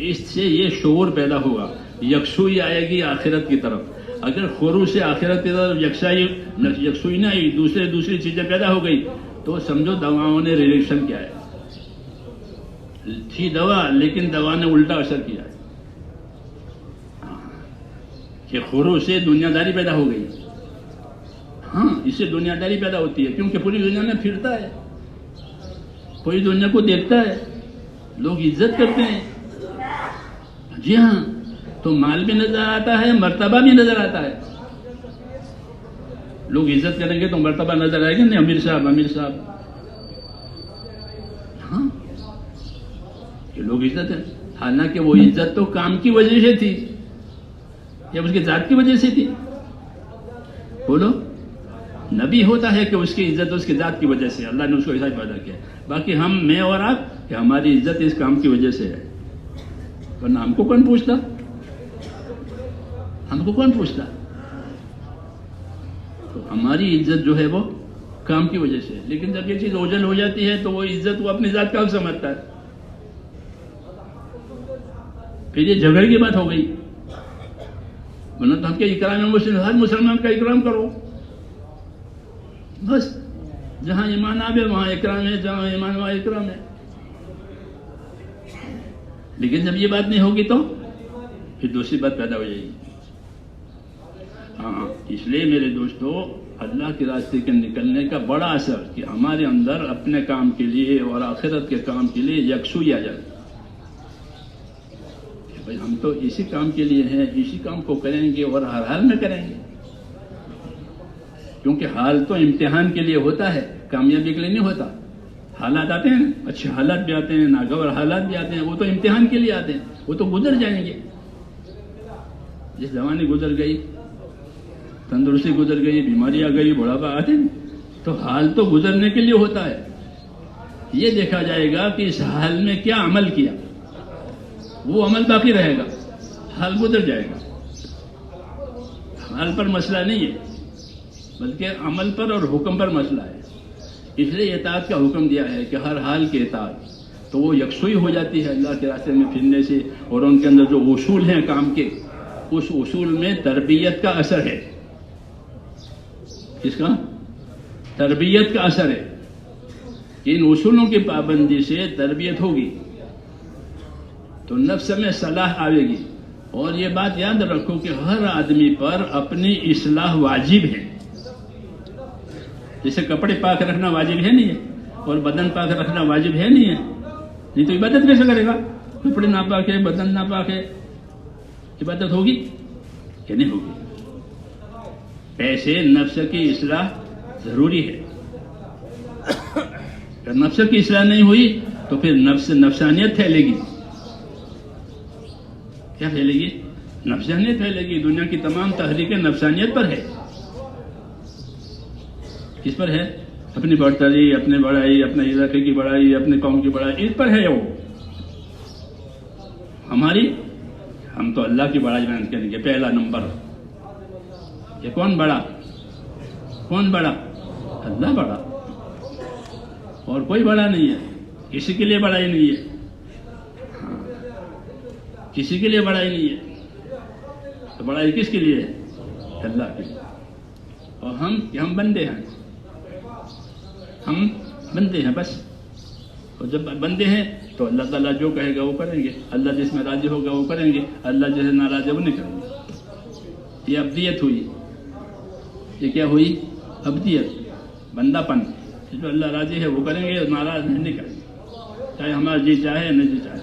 اس سے یہ شعور پیدا ہوگا، یکسوئی آئے گی آخرت کی طرف. اگر خروج سے آخرت کی طرف یکسوئی نہ آئی، دوسری چیزیں پیدا ہو گئی، تو سمجھو دواؤں نے ریلیشن کیا ہے. تھی دوا لیکن دوا نے الٹا اثر کیا ہے. کہ خروج سے دنیا داری پیدا ہو گئی. ہاں، اس سے دنیا داری پیدا ہوتی ہے کیونکہ پوری دنیا میں پھرتا ہے، پوری دنیا کو دیکھتا ہے، لوگ عزت کرتے ہیں. جی ہاں، تو مال بھی نظر آتا ہے، مرتبہ بھی نظر آتا ہے. لوگ عزت کریں گے تو مرتبہ نظر آئے گا. نہیں، امیر صاحب. ہاں، کہ لوگ عزت ہے. حالانکہ وہ عزت تو کام کی وجہ سے تھی یا اس کی ذات کی وجہ سے تھی. بولو. نبی ہوتا ہے کہ اس کی عزت اس کی ذات کی وجہ سے اللہ نے اس کو ایسا پیدا کیا. باقی میں اور آپ کہ ہماری عزت اس کام کی وجہ سے ہے، ورنہ ہم کو کون پوچھتا؟ تو ہماری عزت جو ہے وہ کام کی وجہ سے. لیکن جب یہ چیز اوجھل ہو جاتی ہے تو وہ عزت وہ اپنی ذات کا حق سمجھتا ہے. پھر یہ جھگڑے کی بات ہو گئی. ورنہ تو ہم کے اکرام مسلم، ہر مسلمان کا اکرام کرو. بس جہاں ایمان آبے وہاں اکرام ہے، جہاں ایمان وہاں اکرام ہے. لیکن جب یہ بات نہیں ہوگی تو پھر دوسری بات پیدا ہو جائے گی. ہاں، اس لیے میرے دوستو اللہ کے راستے کے نکلنے کا بڑا اثر کہ ہمارے اندر اپنے کام کے لیے اور آخرت کے کام کے لیے یکسوئی آ جائے. بھائی ہم تو اسی کام کے لیے ہیں، اسی کام کو کریں گے اور ہر حال میں کریں گے. کیونکہ حال تو امتحان کے لیے ہوتا ہے، کامیابی کے لیے نہیں ہوتا. حالات آتے ہیں، اچھے حالات بھی آتے ہیں، ناگوار حالات بھی آتے ہیں، وہ تو امتحان کے لیے آتے ہیں، وہ تو گزر جائیں گے. جس زمانے گزر گئی تندرستی گزر گئی، بیماری آ گئی، بڑھاپا آتے ہیں، تو حال تو گزرنے کے لیے ہوتا ہے. یہ دیکھا جائے گا کہ اس حال میں کیا عمل کیا، وہ عمل باقی رہے گا، حال گزر جائے گا. حال پر مسئلہ نہیں ہے بلکہ عمل پر اور حکم پر مسئلہ ہے. اس لیے اطاعت کا حکم دیا ہے کہ ہر حال کی اطاعت، تو وہ یکسوئی ہو جاتی ہے اللہ کے راستے میں پھرنے سے. اور ان کے اندر جو اصول ہیں کام کے، اس اصول میں تربیت کا اثر ہے. کس کا؟ تربیت کا اثر ہے. ان اصولوں کی پابندی سے تربیت ہوگی تو نفس میں صلاح آئے گی. اور یہ بات یاد رکھو کہ ہر آدمی پر اپنی اصلاح واجب ہے. جیسے کپڑے پاک رکھنا واجب ہے نہیں ہے، اور بدن پاک رکھنا واجب ہے نہیں ہے، نہیں تو عبادت کیسے کرے گا؟ کپڑے ناپاک ہے، بدن ناپاک ہے، عبادت ہوگی کہ نہیں ہوگی؟ ایسے نفس کی اصلاح ضروری ہے. اگر نفس کی اصلاح نہیں ہوئی تو پھر نفسانیت پھیلے گی. کیا پھیلے گی؟ نفسانیت پھیلے گی. دنیا کی تمام تحریکیں نفسانیت پر ہے. کس پر ہے؟ اپنی برتری، اپنی بڑائی، اپنے علاقے کی بڑائی، اپنے قوم کی بڑائی، اس پر ہے. وہ ہماری، ہم تو اللہ کی بڑائی بیان کریں گے. پہلا نمبر، یہ کون بڑا؟ کون بڑا؟ اللہ بڑا، اور کوئی بڑا نہیں ہے. کسی کے لیے بڑائی نہیں ہے. کسی کے لیے بڑائی نہیں ہے. تو بڑائی کس کے لیے ہے؟ اللہ کے لیے. اور ہم بندے ہیں، ہم بندے ہیں بس. اور جب بندے ہیں تو اللہ تعالیٰ جو کہے گا وہ کریں گے. اللہ جس میں راضی ہوگا وہ کریں گے، اللہ جسے ناراض ہے وہ نہیں کریں گے. یہ ابدیت ہوئی. یہ کیا ہوئی؟ ابدیت، بندہ پن. جو اللہ راضی ہے وہ کریں گے، ناراض نہیں کریں گے، چاہے ہمارا جی چاہے نہ جی چاہے.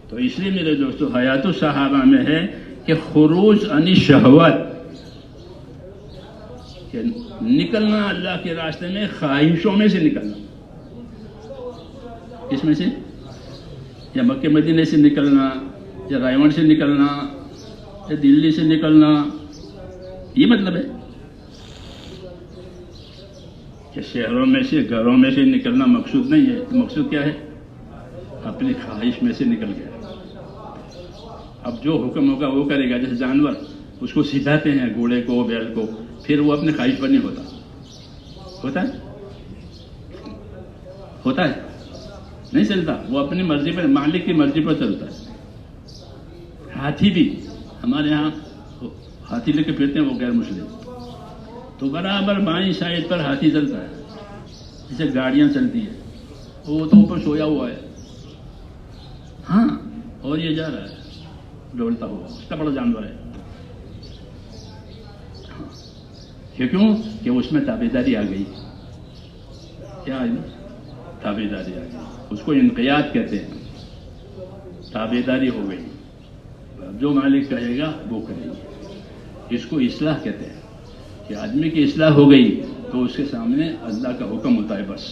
تو اس لیے میرے دوستو حیات الصحابہ میں ہے کہ خروج عن شہوت، کہ نکلنا اللہ کے راستے میں خواہشوں میں سے نکلنا. کس میں سے؟ یا مکہ مدینے سے نکلنا، یا رائے سے نکلنا، یا دلی سے نکلنا. یہ مطلب ہے کہ شہروں میں سے، گھروں میں سے نکلنا مقصود نہیں ہے. مقصود کیا ہے؟ اپنی خواہش میں سے نکل گیا. اب جو حکم ہوگا وہ کرے گا. جیسے جانور، اس کو سکھاتے ہیں گھوڑے کو، بیل کو، پھر وہ اپنے خواہش پر نہیں ہوتا. ہوتا ہے؟ ہوتا ہے؟ نہیں چلتا. وہ اپنی مرضی پر، مالک کی مرضی پر چلتا ہے. ہاتھی بھی ہمارے ہاں ہاتھی لے کے پھرتے ہیں وہ غیر مسلم، تو برابر بائیں سائڈ پر ہاتھی چلتا ہے. جیسے گاڑیاں چلتی ہیں، وہ تو اوپر سویا ہوا ہے، ہاں، اور یہ جا رہا ہے ڈولتا ہوا. اس کا بڑا جانور ہے. کیوں کہ اس میں تابعداری آ گئی. کیا ہے؟ تابعداری آ گئی. اس کو انقیاد کہتے ہیں. تابعداری ہو گئی، جو مالک کہے گا وہ کرے گا. اس کو اصلاح کہتے ہیں کہ آدمی کی اصلاح ہو گئی تو اس کے سامنے اللہ کا حکم ہوتا ہے بس.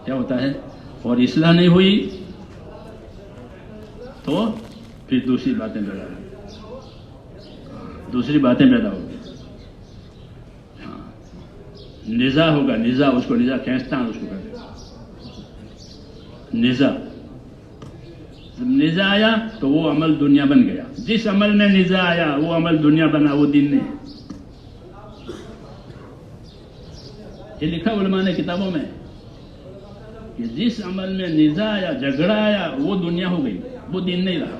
کیا ہوتا ہے؟ اور اصلاح نہیں ہوئی تو پھر دوسری باتیں پیدا ہوگی. نزاع ہوگا. نزاع، اس کو نزاع کھینچتا ہے، اس کو کہتے ہیں نزاع. جب نزاع آیا تو وہ عمل دنیا بن گیا. جس عمل میں نزاع آیا وہ عمل دنیا بنا، وہ دین نہیں. یہ لکھا علماء نے کتابوں میں کہ جس عمل میں نزاع آیا، جھگڑا آیا، وہ دنیا ہو گئی، وہ دین نہیں رہا.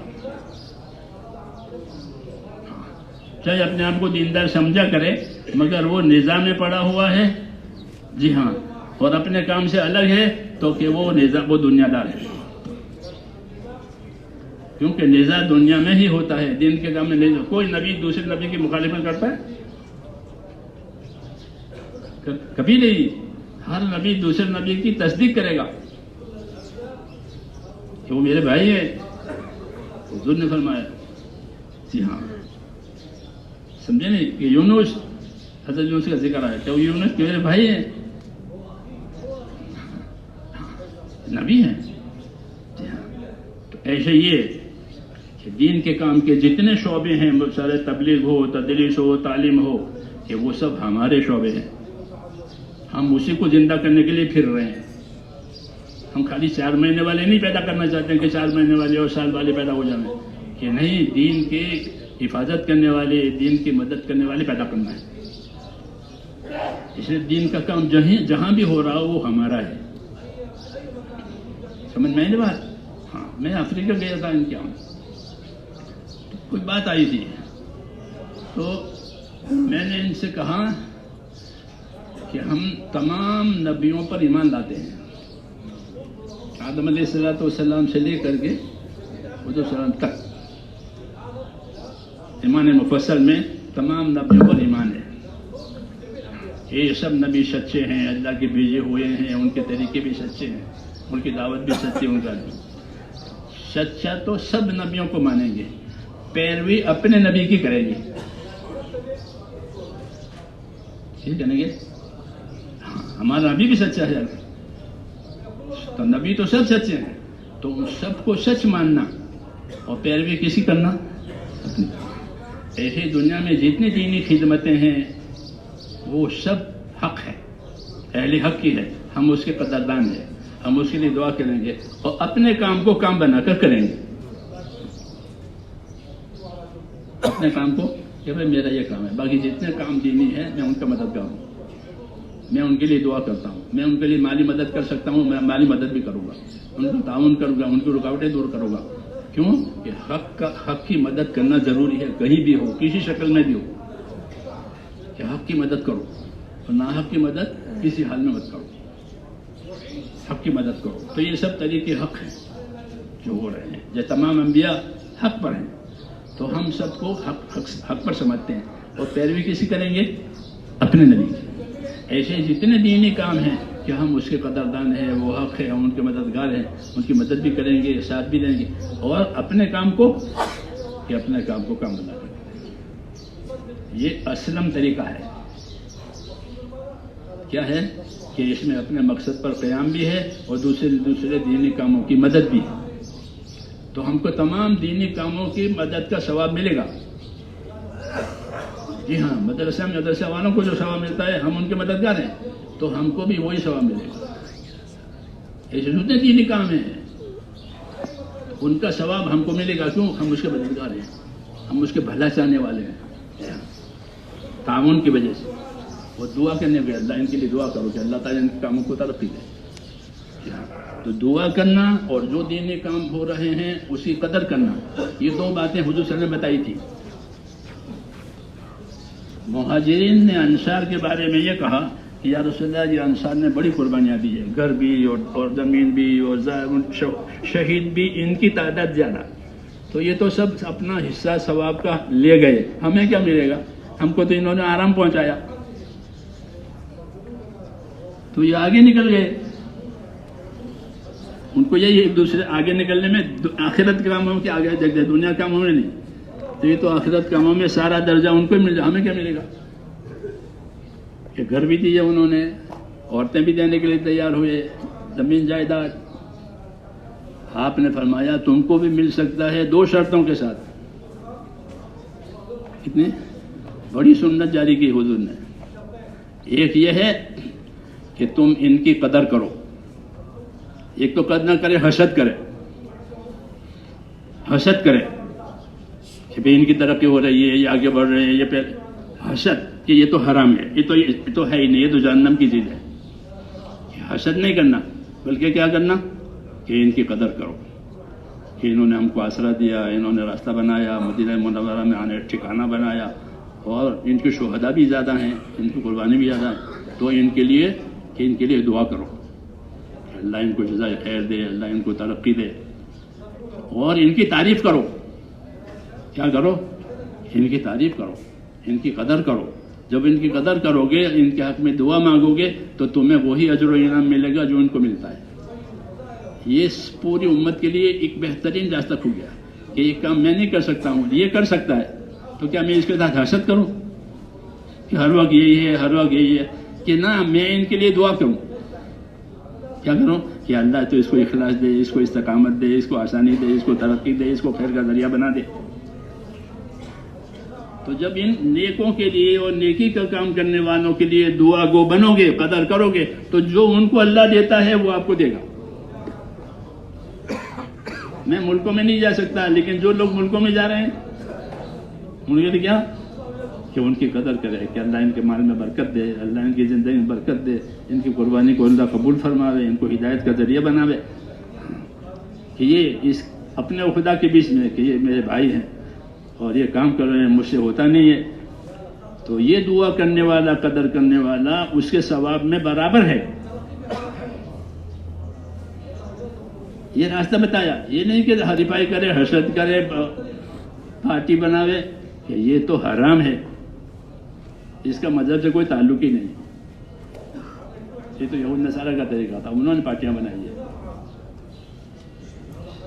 چاہے اپنے آپ کو دیندار سمجھا کرے، مگر وہ نظام میں پڑا ہوا ہے، جی ہاں، اور اپنے کام سے الگ ہے، تو کہ وہ نظام، وہ دنیا دار ہے. کیونکہ نزاع دنیا میں ہی ہوتا ہے، دین کے کام میں نہیں. کوئی نبی دوسرے نبی کی مخالفت کرتا ہے؟ کبھی نہیں. ہر نبی دوسرے نبی کی تصدیق کرے گا کہ وہ میرے بھائی ہیں. حضور نے فرمایا، جی ہاں، سمجھے نہیں کہ یونس، حضرت یونس کا ذکر آیا کہ وہ یونس میرے بھائی ہیں، نبی ہیں. جی ہاں. تو ایسے یہ کہ دین کے کام کے جتنے شعبے ہیں، سارے تبلیغ ہو، تدریس ہو، تعلیم ہو، کہ وہ سب ہمارے شعبے ہیں. ہم اسی کو زندہ کرنے کے لیے پھر رہے ہیں. ہم خالی 4 مہینے والے نہیں پیدا کرنا چاہتے ہیں کہ 4 مہینے والے اور سال والے پیدا ہو جائیں، کہ نہیں، دین کی حفاظت کرنے والے، دین کی مدد کرنے والے پیدا کرنا ہے. اس لیے دین کا کام جہاں بھی ہو رہا ہو وہ ہمارا ہے. سمجھ میں آئی بات؟ ہاں، میں افریقہ گیا تھا ان کے یہاں، کوئی بات آئی تھی تو میں نے ان سے کہا کہ ہم تمام نبیوں پر ایمان لاتے ہیں، آدم علیہ السلام سے لے کر کے حضور صلی اللہ علیہ وسلم تک. ایمان مفصل میں تمام نبیوں پر ایمان ہے. یہ سب نبی سچے ہیں، اللہ کے بھیجے ہوئے ہیں، ان کے طریقے بھی سچے ہیں، ان کی دعوت بھی سچی، ان کا سچا. تو سب نبیوں کو مانیں گے، پیروی اپنے نبی کی کریں گے. ٹھیک ہے نا؟ ہاں، ہمارا نبی بھی سچا ہے، تو نبی تو سب سچے ہیں، تو سب کو سچ ماننا اور پیروی کسی کرنا. ایسے دنیا میں جتنی دینی خدمتیں ہیں وہ سب حق ہے، اہل حق کی ہے. ہم اس کے قدردان ہیں، ہم اس کے لیے دعا کریں گے اور اپنے کام کو کام بنا کر کریں گے. اپنے کام کو کہ بھائی میرا یہ کام ہے، باقی جتنے کام دینی ہے میں ان کا مددگار ہوں، میں ان کے لیے دعا کرتا ہوں، میں ان کے لیے مالی مدد کر سکتا ہوں، میں مالی مدد بھی کروں گا، ان کو تعاون کروں گا، ان کی رکاوٹیں دور کروں گا. کیوں کہ حق کی مدد کرنا ضروری ہے، کہیں بھی ہو، کسی شکل میں بھی ہو، کہ حق کی مدد کرو اور ناحق کی مدد کسی حال میں مت کرو، حق کی مدد کرو. تو یہ سب طریقے حق ہیں جو ہو رہے ہیں. جو تمام انبیاء حق پر ہیں، تو ہم سب کو حق پر سمجھتے ہیں اور پیروی کسی کریں گے؟ اپنے نبی کی. ایسے جتنے دینی کام ہیں کہ ہم اس کے قدردان ہیں، وہ حق ہے، ہم ان کے مددگار ہیں، ان کی مدد بھی کریں گے، ساتھ بھی دیں گے، اور اپنے کام کو کہ اپنے کام کو کام بنا کریں. یہ اسلم طریقہ ہے. کیا ہے کہ اس میں اپنے مقصد پر قیام بھی ہے اور دوسرے دینی کاموں کی مدد بھی ہے. تو ہم کو تمام دینی کاموں کی مدد کا ثواب ملے گا. جی ہاں، مدرسہ والوں کو جو ثواب ملتا ہے، ہم ان کے مددگار ہیں تو ہم کو بھی وہی ثواب ملے گا. ایسے جتنے دینی کام ہیں ان کا ثواب ہم کو ملے گا. کیوں؟ ہم اس کے مددگار ہیں، ہم اس کے بھلا چاہنے والے ہیں. تعاون کی وجہ سے وہ دعا کرنے گئے، اللہ ان کے لیے دعا کرو کہ اللہ تعالیٰ ان کے کاموں کو ترقی دے. تو دعا کرنا اور جو دینی کام ہو رہے ہیں اس کی قدر کرنا، یہ 2 باتیں حضور صلی اللہ علیہ وسلم نے بتائی تھی. مہاجرین نے انصار کے بارے میں یہ کہا کہ یا رسول اللہ، یہ انصار نے بڑی قربانیاں دی ہیں، گھر بھی اور زمین بھی اور شہید بھی، ان کی تعداد زیادہ. تو یہ تو سب اپنا حصہ ثواب کا لے گئے، ہمیں کیا ملے گا؟ ہم کو تو انہوں نے آرام پہنچایا. تو یہ آگے نکل گئے، ان کو یہی ایک دوسرے آگے نکلنے میں آخرت کے کاموں کے آگے دیکھ دے، دنیا کاموں میں نہیں. تو یہ تو آخرت کاموں میں سارا درجہ ان کو مل جائے، ہمیں کیا ملے گا؟ کہ گھر بھی دیے انہوں نے، عورتیں بھی دینے کے لیے تیار ہوئے، زمین جائیداد. آپ نے فرمایا تم کو بھی مل سکتا ہے 2 شرطوں کے ساتھ. کتنی بڑی سنت جاری کی حضور نے. ایک یہ ہے کہ تم ان کی قدر کرو. ایک تو قدر نہ کرے، حسد کرے، حسد کرے کہ بھئی ان کی ترقی ہو رہی ہے، یہ آگے بڑھ رہے ہیں، یہ پہ حسد کہ یہ تو حرام ہے، یہ تو ہے ہی نہیں، یہ تو جہنم کی چیز ہے. حسد نہیں کرنا، بلکہ کیا کرنا کہ ان کی قدر کرو کہ انہوں نے ہم کو آسرا دیا، انہوں نے راستہ بنایا، مدینہ منورہ میں آنے ٹھکانہ بنایا، اور ان کے شہداء بھی زیادہ ہیں، ان کی قربانی بھی زیادہ ہے. تو ان کے لیے دعا کرو، اللہ ان کو جزائے خیر دے، اللہ ان کو ترقی دے. اور ان کی تعریف کرو. کیا کرو؟ ان کی تعریف کرو، ان کی قدر کرو. جب ان کی قدر کرو گے، ان کے حق میں دعا مانگو گے، تو تمہیں وہی اجر و انعام ملے گا جو ان کو ملتا ہے. یہ پوری امت کے لیے ایک بہترین راستہ کھل گیا کہ یہ کام میں نہیں کر سکتا ہوں، یہ کر سکتا ہے، تو کیا میں اس کے ساتھ حسد کروں کہ ہر وقت یہی ہے، ہر وقت یہی ہے؟ کہ نہ، میں ان کے لیے دعا کروں. کیا کروں؟ کہ اللہ تو اس کو اخلاص دے، اس کو استقامت دے، اس کو آسانی دے، اس کو ترقی دے، اس کو خیر کا ذریعہ بنا دے۔ تو جب ان نیکوں کے لیے اور نیکی کا کام کرنے والوں کے لیے دعا گو بنو گے، قدر کرو گے، تو جو ان کو اللہ دیتا ہے وہ آپ کو دے گا۔ میں ملکوں میں نہیں جا سکتا، لیکن جو لوگ ملکوں میں جا رہے ہیں ان کے لیے کیا کہ ان کی قدر کرے کہ اللہ ان کے مال میں برکت دے، اللہ ان کی زندگی میں برکت دے، ان کی قربانی کو اللہ قبول فرماوے، ان کو ہدایت کا ذریعہ بناوے، کہ یہ اس اپنے اور خدا کے بیچ میں کہ یہ میرے بھائی ہیں اور یہ کام کر رہے ہیں، مجھ سے ہوتا نہیں ہے، تو یہ دعا کرنے والا، قدر کرنے والا اس کے ثواب میں برابر ہے۔ یہ راستہ بتایا، یہ نہیں کہ ہریفائی کرے، حسد کرے، پارٹی بناوے، کہ یہ تو حرام ہے، اس کا مذہب سے کوئی تعلق ہی نہیں۔ یہ تو یہود نصارہ کا طریقہ تھا، انہوں نے پارٹیاں بنائی ہے،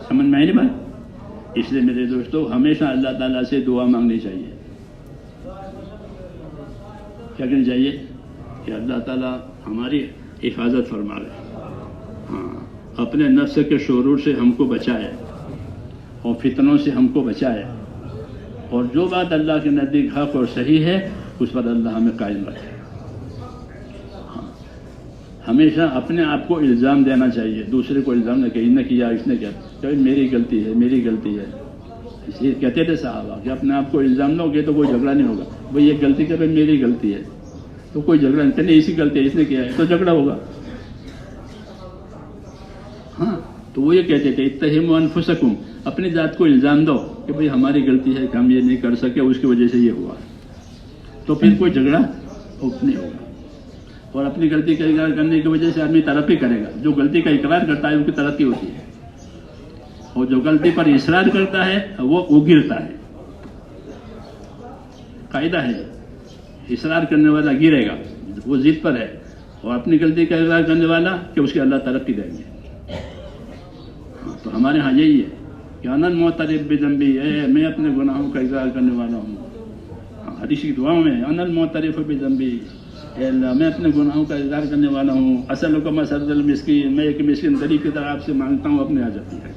سمجھ میں آئی نہیں بات؟ اس لیے میرے دوستو ہمیشہ اللہ تعالیٰ سے دعا مانگنی چاہیے۔ کیا کرنی چاہیے؟ کہ اللہ تعالیٰ ہماری حفاظت فرمائے، ہاں، اپنے نفس کے شرور سے ہم کو بچائے اور فتنوں سے ہم کو بچائے، اور جو بات اللہ کے نزدیک حق اور صحیح ہے اس پر اللہ ہمیں قائم رکھے۔ ہمیشہ اپنے آپ کو الزام دینا چاہیے، دوسرے کو الزام نہ کہ اس نے کیا، اس نے کیا، کہ میری غلطی ہے، میری غلطی ہے۔ اس لیے کہتے تھے صحابہ کہ اپنے آپ کو الزام نہ ہوگے تو کوئی جھگڑا نہیں ہوگا، وہ یہ غلطی کرے میری غلطی ہے تو کوئی جھگڑا نہیں، اسی غلطی ہے، اس نے کیا ہے تو جھگڑا ہوگا۔ ہاں، تو وہ یہ کہتے تھے اتہموا انفسکم، اپنی ذات کو الزام دو کہ بھئی ہماری غلطی ہے کہ ہم یہ نہیں کر سکے، اس کی وجہ سے یہ ہوا، تو پھر کوئی جھگڑا نہیں ہوگا۔ اور اپنی غلطی کا اقرار کرنے کی وجہ سے آدمی ترقی کرے گا، جو غلطی کا اقرار کرتا ہے اس کی ترقی ہوتی ہے، اور جو غلطی پر اصرار کرتا ہے وہ گرتا ہے۔ قاعدہ ہے، اصرار کرنے والا گرے گا، وہ ضد پر ہے، اور اپنی غلطی کا اقرار کرنے والا کہ اس کے اللہ ترقی دیں گے۔ تو ہمارے ہاں یہی ہے کہ انا المعترف بذنبی، میں اپنے گناہوں کا اقرار کرنے والا ہوں۔ حدیث کی دعاؤں میں انا المعترف بذنبی، اے اللہ میں اپنے گناہوں کا اقرار کرنے والا ہوں، اسألک مسألۃ المسکین، میں ایک مسکین غریب کی طرح آپ سے مانگتا ہوں اپنے حاجت ہے۔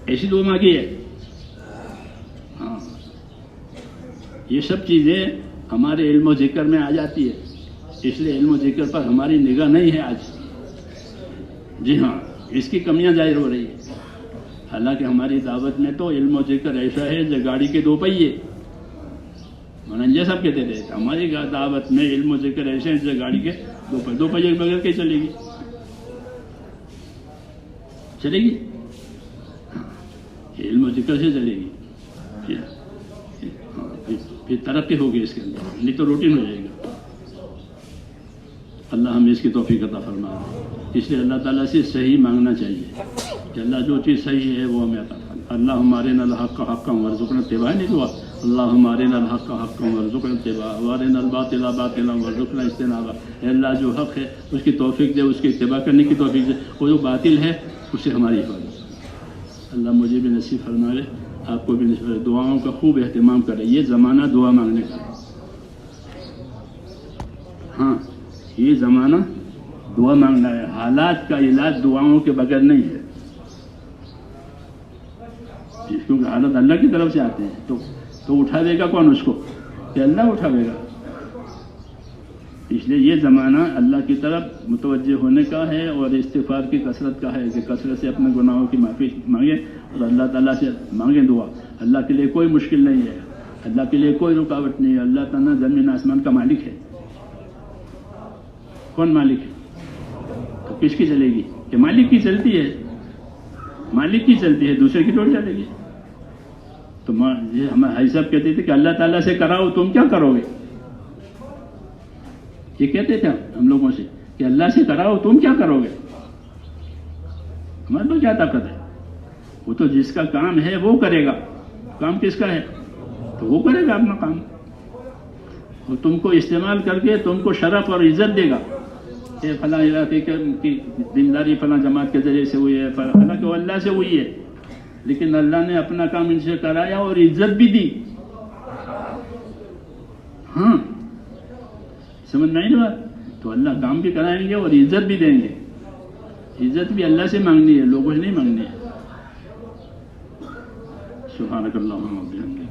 ایسی دعا مانگی ہے۔ ہاں، یہ سب چیزیں ہمارے علم و ذکر میں آ جاتی ہے، اس لیے علم و ذکر پر ہماری نگاہ نہیں ہے آج۔ جی ہاں، اس کی کمیاں ظاہر ہو رہی ہے۔ حالانکہ ہماری دعوت میں تو علم و ذکر ایسا ہے جو گاڑی کے دو پہیے، مننجے سب کہتے تھے ہماری دعوت میں علم و ذکر ایسے ہیں جو گاڑی کے دو پہیے بغیر کے چلے گی، چلے گی، علم و ذکر سے چلے گی، پھر ترقی ہوگی اس کے اندر، نہیں تو روٹین ہو جائے گا۔ اللہ ہمیں اس کی توفیق عطا فرمائے۔ اس لیے اللہ تعالیٰ سے صحیح مانگنا چاہیے کہ اللہ جو چیز صحیح ہے وہ ہمیں عطا فرمائے۔ اللہم ارنا الحق حقا وارزقنا اتباعہ، نہیں دعا اللہم ارنا الحق حقا وارزقنا اتباعہ وارنا الباطل باطلا وارزقنا اجتنابہ۔ اے اللہ جو حق ہے اس کی توفیق دے، اس کی اتباع کرنے کی توفیق دے، اور جو باطل ہے اس سے ہماری حفاظت۔ اللہ مجھے بھی نصیب فرمائے، آپ کو بھی نصیب فرمائے۔ دعاؤں کا خوب اہتمام کرے، یہ زمانہ دعا مانگنے کا ہے۔ ہاں، یہ زمانہ دعا مانگنا ہے، حالات کا علاج دعاؤں کے بغیر نہیں ہے، کیونکہ حالت اللہ کی طرف سے آتے ہیں، تو اٹھاوے گا کون اس کو؟ کہ اللہ اٹھاوے گا۔ اس لیے یہ زمانہ اللہ کی طرف متوجہ ہونے کا ہے اور استغفار کی کثرت کا ہے، کہ کثرت سے اپنے گناہوں کی معافی مانگیں اور اللہ تعالیٰ سے مانگیں دعا۔ اللہ کے لیے کوئی مشکل نہیں ہے، اللہ کے لیے کوئی رکاوٹ نہیں ہے، اللہ تعالیٰ زمین آسمان کا مالک ہے۔ کون مالک ہے؟ تو کس کی چلے گی؟ کہ مالک کی چلتی ہے، مالک کی چلتی ہے، دوسرے کی تھوڑی چلے گی۔ تو ہم حاجی صاحب کہتے تھے کہ اللہ تعالیٰ سے کراؤ تم کیا کرو گے، یہ کہتے تھے ہم لوگوں سے کہ اللہ سے کراؤ تم کیا کرو گے۔ ہمارے تو کیا طاقت ہے، وہ تو جس کا کام ہے وہ کرے گا، کام کس کا ہے تو وہ کرے گا اپنا کام، وہ تم کو استعمال کر کے تم کو شرف اور عزت دے گا کہ فلاں علاقے کی دینداری فلاں جماعت کے ذریعے سے ہوئی ہے، حالانکہ وہ اللہ سے ہوئی ہے، لیکن اللہ نے اپنا کام ان سے کرایا اور عزت بھی دی۔ ہاں، سمجھ میں نہیں بات؟ تو اللہ کام بھی کرائیں گے اور عزت بھی دیں گے. عزت بھی اللہ سے مانگنی ہے، لوگوں سے نہیں مانگنی ہے. سبحانک اللہم و بحمدک.